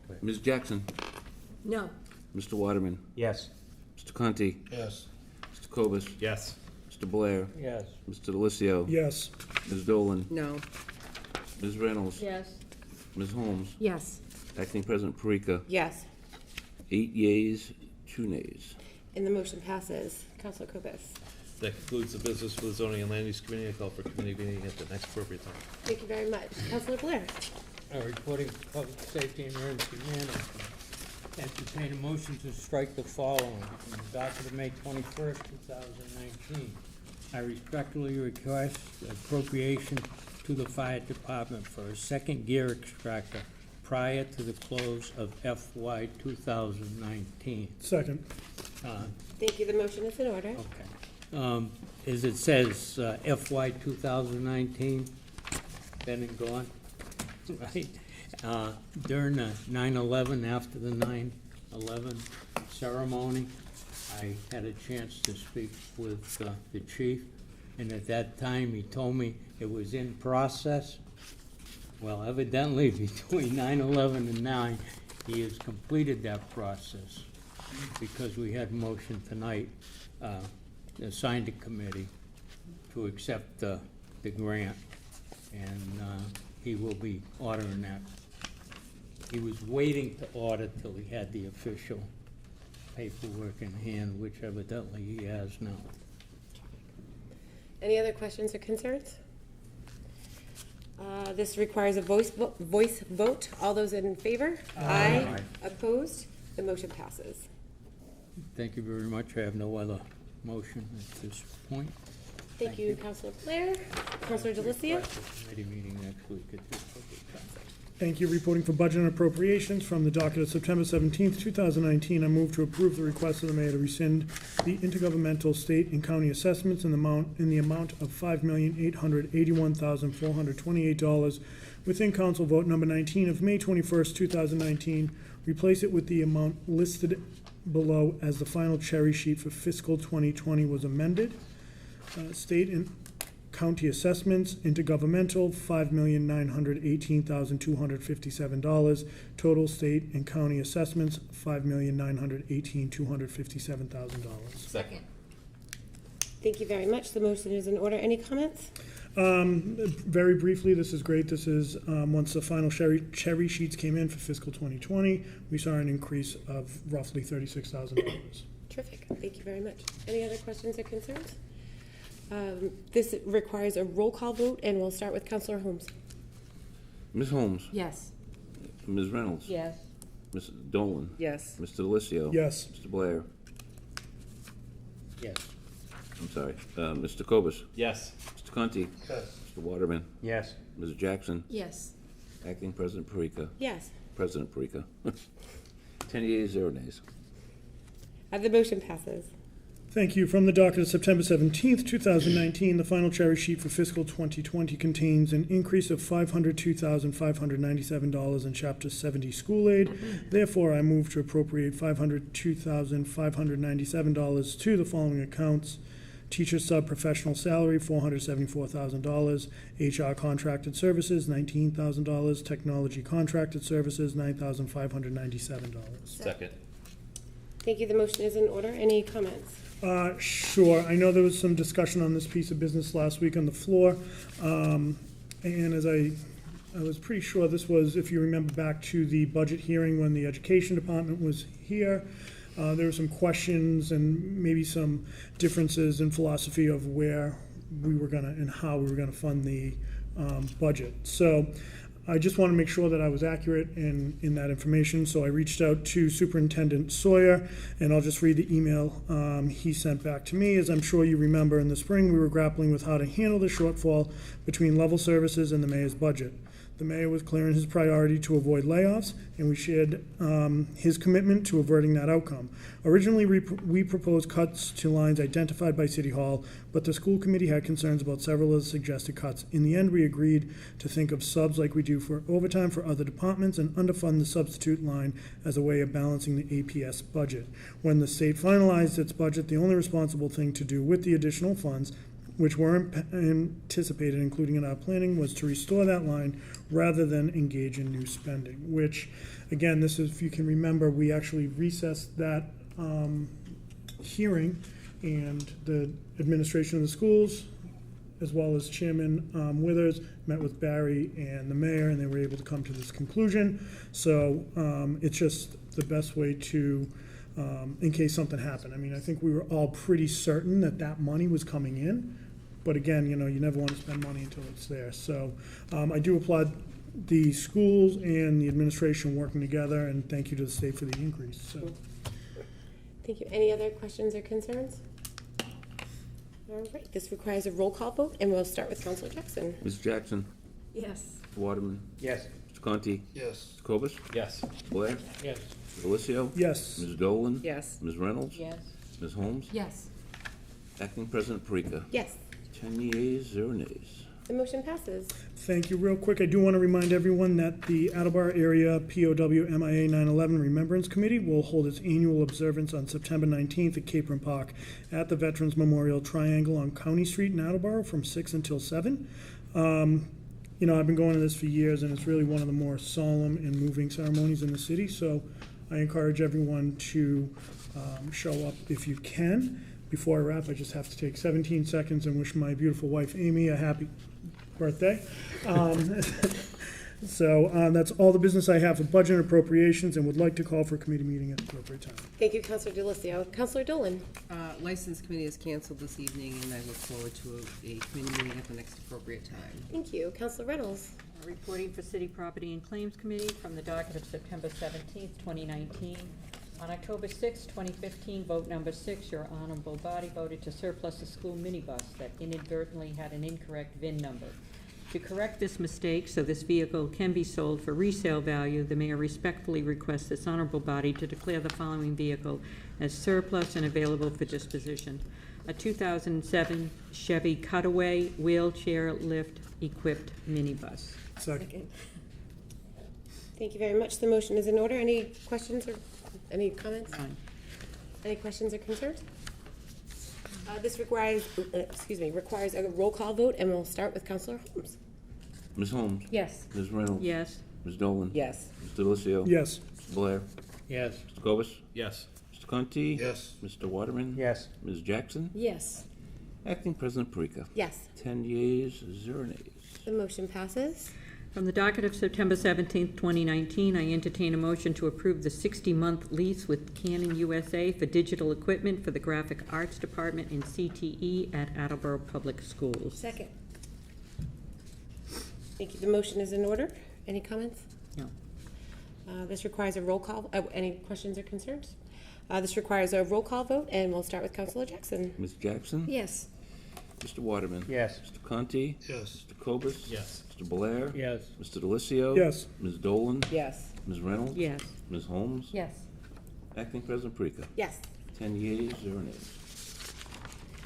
Speaker 1: right.
Speaker 4: Ms. Jackson?
Speaker 8: No.
Speaker 4: Mr. Waterman?
Speaker 2: Yes.
Speaker 4: Mr. Conti?
Speaker 12: Yes.
Speaker 4: Mr. Cobus?
Speaker 7: Yes.
Speaker 4: Mr. Blair?
Speaker 2: Yes.
Speaker 4: Mr. Delicio?
Speaker 17: Yes.
Speaker 4: Ms. Dolan?
Speaker 18: No.
Speaker 4: Ms. Reynolds?
Speaker 8: Yes.
Speaker 4: Ms. Holmes?
Speaker 10: Yes.
Speaker 4: Acting President Parika?
Speaker 1: Yes,
Speaker 4: 8 yeas, 2 nays.
Speaker 1: and the motion passes. Counselor Cobus.
Speaker 7: That concludes the business for the Zoning and Land Use Committee. I call for committee meeting at the next appropriate time.
Speaker 1: Thank you very much. Counselor Blair.
Speaker 19: Reporting public safety and emergency management. Entertain a motion to strike the following from the docket of May 21st, 2019. I respectfully request appropriation to the fire department for a second gear extractor prior to the close of FY 2019.
Speaker 17: Second.
Speaker 1: Thank you. The motion is in order.
Speaker 19: Okay. As it says, FY 2019, been and gone, right? During the 9/11, after the 9/11 ceremony, I had a chance to speak with the chief, and at that time, he told me it was in process. Well, evidently, between 9/11 and now, he has completed that process, because we had motion tonight, assigned a committee to accept the grant, and he will be ordering that. He was waiting to order till he had the official paperwork in hand, which evidently he has now.
Speaker 1: Any other questions or concerns? This requires a voice vote. All those in favor? Aye. Opposed? The motion passes.
Speaker 19: Thank you very much. I have no other motion at this point.
Speaker 1: Thank you, Councilor Blair. Councilor Delicio?
Speaker 19: Request a committee meeting next week at this appropriate time.
Speaker 17: Thank you. Reporting for budget and appropriations from the docket of September 17th, 2019. I move to approve the request of the mayor to rescind the intergovernmental state and county assessments in the amount of $5,881,428 within council vote number 19 of May 21st, 2019. Replace it with the amount listed below as the final cherry sheet for fiscal 2020 was amended. State and county assessments, intergovernmental, $5,918,257. Total state and county assessments, $5,918,257,000.
Speaker 8: Second.
Speaker 1: Thank you very much. The motion is in order. Any comments?
Speaker 17: Very briefly, this is great. This is, once the final cherry sheets came in for fiscal 2020, we saw an increase of roughly $36,000.
Speaker 1: Terrific. Thank you very much. Any other questions or concerns? This requires a roll call vote, and we'll start with Councilor Holmes.
Speaker 4: Ms. Holmes?
Speaker 10: Yes.
Speaker 4: Ms. Reynolds?
Speaker 10: Yes.
Speaker 4: Ms. Dolan?
Speaker 18: Yes.
Speaker 4: Mr. Delicio?
Speaker 17: Yes.
Speaker 4: Mr. Blair?
Speaker 19: Yes.
Speaker 4: I'm sorry. Mr. Cobus?
Speaker 7: Yes.
Speaker 4: Mr. Conti?
Speaker 2: Yes.
Speaker 4: Mr. Waterman?
Speaker 2: Yes.
Speaker 4: Ms. Jackson?
Speaker 8: Yes.
Speaker 4: Acting President Parika?
Speaker 1: Yes.
Speaker 4: President Parika. 10 yeas, 0 nays.
Speaker 1: The motion passes.
Speaker 17: Thank you. From the docket of September 17th, 2019, the final cherry sheet for fiscal 2020 contains an increase of $502,597 in Chapter 70 school aid. Therefore, I move to appropriate $502,597 to the following accounts: teacher sub-professional salary, $474,000, HR contracted services, $19,000, technology contracted services, $9,597.
Speaker 7: Second.
Speaker 1: Thank you. The motion is in order. Any comments?
Speaker 17: Sure. I know there was some discussion on this piece of business last week on the floor. And as I was pretty sure this was, if you remember back to the budget hearing when the education department was here, there were some questions and maybe some differences in philosophy of where we were gonna and how we were gonna fund the budget. So I just want to make sure that I was accurate in that information, so I reached out to Superintendent Sawyer, and I'll just read the email he sent back to me. As I'm sure you remember, in the spring, we were grappling with how to handle the shortfall between level services and the mayor's budget. The mayor was clear in his priority to avoid layoffs, and we shared his commitment to averting that outcome. Originally, we proposed cuts to lines identified by City Hall, but the school committee had concerns about several of the suggested cuts. In the end, we agreed to think of subs like we do for overtime for other departments and underfund the substitute line as a way of balancing the APS budget. When the state finalized its budget, the only responsible thing to do with the additional funds, which were anticipated, including in our planning, was to restore that line rather than engage in new spending, which, again, this is, if you can remember, we actually recessed that hearing, and the administration of the schools, as well as Chairman Withers, met with Barry and the mayor, and they were able to come to this conclusion. So it's just the best way to, in case something happened. I mean, I think we were all pretty certain that that money was coming in. But again, you know, you never want to spend money until it's there. So I do applaud the schools and the administration working together, and thank you to the state for the increase. So.
Speaker 1: Thank you. Any other questions or concerns? All right, this requires a roll call vote, and we'll start with Councilor Jackson.
Speaker 4: Ms. Jackson?
Speaker 8: Yes.
Speaker 4: Mr. Waterman?
Speaker 2: Yes.
Speaker 4: Mr. Conti?
Speaker 12: Yes.
Speaker 4: Mr. Cobus?
Speaker 7: Yes.
Speaker 4: Mr. Blair?
Speaker 19: Yes.
Speaker 4: Mr. Delicio?
Speaker 17: Yes.
Speaker 4: Ms. Dolan?
Speaker 3: Yes.
Speaker 4: Ms. Reynolds?
Speaker 3: Yes.
Speaker 4: Ms. Holmes?
Speaker 3: Yes.
Speaker 4: Acting President Parika?
Speaker 1: Yes.
Speaker 4: 10 yeas, 0 nays.
Speaker 1: The motion passes.
Speaker 17: Thank you. Real quick, I do want to remind everyone that the Attleboro Area POW MIA 9/11 Remembrance Committee will hold its annual observance on September 19th at Capron Park at the Veterans Memorial Triangle on County Street in Attleboro from 6 until 7. You know, I've been going to this for years, and it's really one of the more solemn and moving ceremonies in the city, so I encourage everyone to show up if you can. Before I wrap, I just have to take 17 seconds and wish my beautiful wife, Amy, a happy birthday. So that's all the business I have for budget and appropriations, and would like to call for a committee meeting at the appropriate time.
Speaker 1: Thank you, Councilor Delicio. Councilor Dolan.
Speaker 18: License committee is canceled this evening, and I look forward to a committee meeting at the next appropriate time.
Speaker 1: Thank you. Councilor Reynolds.
Speaker 6: Reporting for City Property and Claims Committee from the docket of September 17th, 2019. On October 6, 2015, vote number 6, your honorable body voted to surplus a school minibus that inadvertently had an incorrect VIN number. To correct this mistake so this vehicle can be sold for resale value, the mayor respectfully requests this honorable body to declare the following vehicle as surplus and available for disposition. A 2007 Chevy Cutaway wheelchair lift equipped minibus.
Speaker 17: Second.
Speaker 1: Thank you very much. The motion is in order. Any questions or any comments? Any questions or concerns? This requires a roll call vote, and we'll start with Councilor Holmes.
Speaker 4: Ms. Holmes?
Speaker 3: Yes.
Speaker 4: Ms. Reynolds?
Speaker 6: Yes.
Speaker 4: Ms. Dolan?
Speaker 18: Yes.
Speaker 4: Mr. Delicio?
Speaker 17: Yes.
Speaker 4: Mr. Blair?
Speaker 19: Yes.
Speaker 4: Mr. Cobus?
Speaker 7: Yes.
Speaker 4: Mr. Conti?
Speaker 12: Yes.
Speaker 4: Mr. Waterman?
Speaker 2: Yes.
Speaker 4: Ms. Jackson?
Speaker 8: Yes.
Speaker 4: Acting President Parika?
Speaker 1: Yes.
Speaker 4: 10 yeas, 0 nays.
Speaker 1: The motion passes.
Speaker 6: From the docket of September 17th, 2019, I entertain a motion to approve the 60-month lease with Canon USA for digital equipment for the Graphic Arts Department in CTE at Attleboro Public Schools.
Speaker 1: Second. Thank you. The motion is in order. Any comments?
Speaker 6: No.
Speaker 1: This requires a roll call. Any questions or concerns? This requires a roll call vote, and we'll start with Councilor Jackson.
Speaker 4: Ms. Jackson?
Speaker 8: Yes.
Speaker 4: Mr. Waterman?
Speaker 2: Yes.
Speaker 4: Mr. Conti?
Speaker 12: Yes.
Speaker 4: Mr. Cobus?
Speaker 7: Yes.
Speaker 4: Mr. Blair?
Speaker 19: Yes.
Speaker 4: Mr. Delicio?
Speaker 17: Yes.
Speaker 4: Ms. Dolan?
Speaker 18: Yes.
Speaker 4: Ms. Reynolds?
Speaker 6: Yes.
Speaker 4: Ms. Holmes?
Speaker 3: Yes.
Speaker 4: Acting President Parika?
Speaker 1: Yes.
Speaker 4: 10 yeas, 0 nays.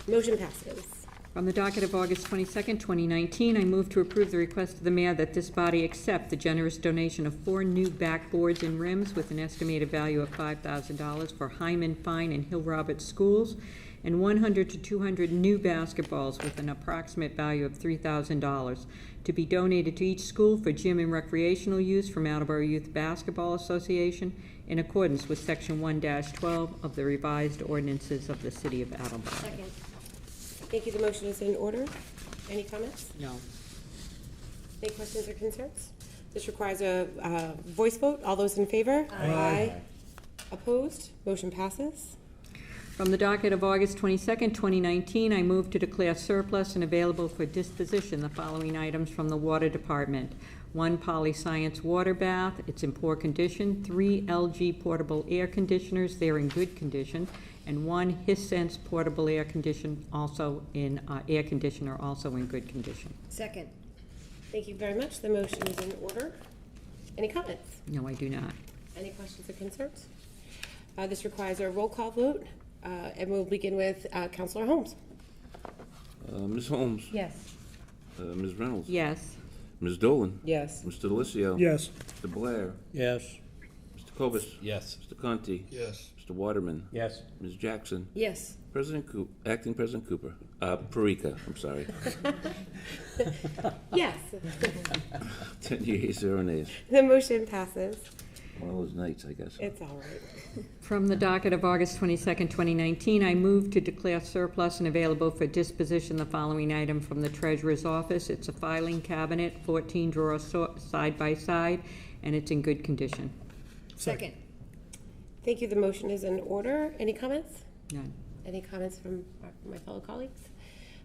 Speaker 1: Motion passes.
Speaker 6: From the docket of August 22nd, 2019, I move to approve the request of the mayor that this body accept the generous donation of 4 new backboards and rims with an estimated value of $5,000 for Hyman, Fine, and Hill Roberts schools, and 100 to 200 new basketballs with an approximate value of $3,000 to be donated to each school for gym and recreational use from Attleboro Youth Basketball Association in accordance with Section 1-12 of the revised ordinances of the City of Attleboro.
Speaker 1: Second. Thank you. The motion is in order. Any comments?
Speaker 6: No.
Speaker 1: Any questions or concerns? This requires a voice vote. All those in favor?
Speaker 17: Aye.
Speaker 1: Opposed? Motion passes.
Speaker 6: From the docket of August 22nd, 2019, I move to declare surplus and available for disposition the following items from the Water Department. 1 Poly-Science water bath, it's in poor condition. 3 LG portable air conditioners, they're in good condition. And 1 Hisense portable air conditioner, also in good condition.
Speaker 1: Second. Thank you very much. The motion is in order. Any comments?
Speaker 6: No, I do not.
Speaker 1: Any questions or concerns? This requires a roll call vote, and we'll begin with Councilor Holmes.
Speaker 4: Ms. Holmes?
Speaker 10: Yes.
Speaker 4: Ms. Reynolds?
Speaker 6: Yes.
Speaker 4: Ms. Dolan?
Speaker 18: Yes.
Speaker 4: Mr. Delicio?
Speaker 17: Yes.
Speaker 4: Mr. Blair?
Speaker 19: Yes.
Speaker 4: Mr. Cobus?
Speaker 7: Yes.
Speaker 4: Mr. Conti?
Speaker 12: Yes.
Speaker 4: Mr. Waterman?
Speaker 2: Yes.
Speaker 4: Ms. Jackson?
Speaker 1: Yes.
Speaker 4: Acting President Cooper, Parika, I'm sorry.
Speaker 1: Yes.
Speaker 4: 10 yeas, 0 nays.
Speaker 1: The motion passes.
Speaker 4: One of those nights, I guess.
Speaker 1: It's all right.
Speaker 6: From the docket of August 22nd, 2019, I move to declare surplus and available for disposition the following item from the Treasurer's Office. It's a filing cabinet, 14 drawers side by side, and it's in good condition.
Speaker 1: Second. Thank you. The motion is in order. Any comments?
Speaker 6: None.
Speaker 1: Any comments from my fellow colleagues?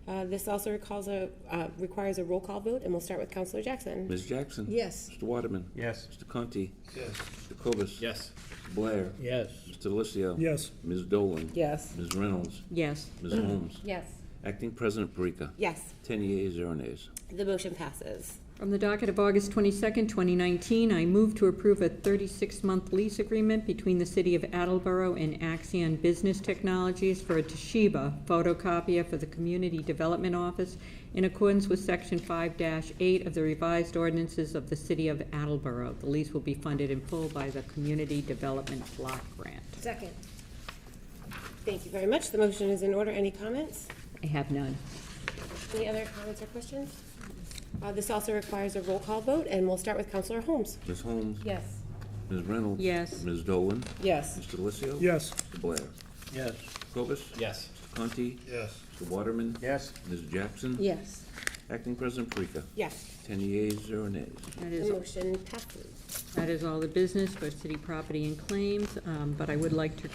Speaker 1: This also requires a roll call vote, and we'll start with Councilor Jackson.
Speaker 4: Ms. Jackson?
Speaker 1: Yes.
Speaker 4: Mr. Waterman?
Speaker 2: Yes.
Speaker 4: Mr. Conti?
Speaker 12: Yes.
Speaker 4: Mr. Cobus?
Speaker 7: Yes.
Speaker 4: Mr. Blair?
Speaker 19: Yes.
Speaker 4: Mr. Delicio?
Speaker 17: Yes.
Speaker 4: Ms. Dolan?
Speaker 18: Yes.
Speaker 4: Ms. Reynolds?
Speaker 6: Yes.
Speaker 4: Ms. Holmes?
Speaker 10: Yes.
Speaker 4: Acting President Parika?
Speaker 1: Yes.
Speaker 4: 10 yeas, 0 nays.
Speaker 1: The motion passes.
Speaker 6: From the docket of August 22nd, 2019, I move to approve a 36-month lease agreement between the City of Attleboro and Axion Business Technologies for a Toshiba photocopier for the Community Development Office in accordance with Section 5-8 of the revised ordinances of the City of Attleboro. The lease will be funded in full by the Community Development Block Grant.
Speaker 1: Second. Thank you very much. The motion is in order. Any comments?
Speaker 6: I have none.
Speaker 1: Any other comments or questions? This also requires a roll call vote, and we'll start with Councilor Holmes.
Speaker 4: Ms. Holmes?
Speaker 10: Yes.
Speaker 4: Ms. Reynolds?
Speaker 6: Yes.
Speaker 4: Ms. Dolan?
Speaker 18: Yes.
Speaker 4: Mr. Delicio?
Speaker 17: Yes.
Speaker 4: Mr. Blair?
Speaker 19: Yes.
Speaker 4: Mr. Cobus?
Speaker 7: Yes.
Speaker 4: Mr. Conti?
Speaker 12: Yes.
Speaker 4: Mr. Waterman?
Speaker 2: Yes.
Speaker 4: Ms. Jackson?
Speaker 18: Yes.
Speaker 4: Acting President Parika?
Speaker 1: Yes.
Speaker 4: 10 yeas, 0 nays.
Speaker 6: That
Speaker 1: The
Speaker 6: is,
Speaker 1: motion passes.
Speaker 6: that is all the business for city property and claims, but I would like to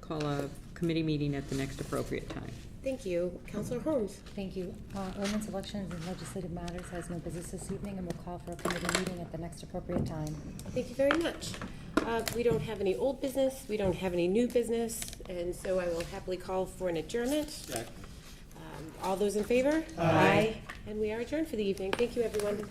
Speaker 6: call a committee meeting at the next appropriate time.
Speaker 1: Thank you. Councilor Holmes.
Speaker 10: Thank you. Ordinance, Elections, and Legislative Matters has no business this evening, and we'll call for a committee meeting at the next appropriate time.
Speaker 1: Thank you very much. We don't have any old business, we don't have any new business, and so I will happily call for an adjournment. All those in favor? Aye. And we are adjourned for the evening. Thank you, everyone.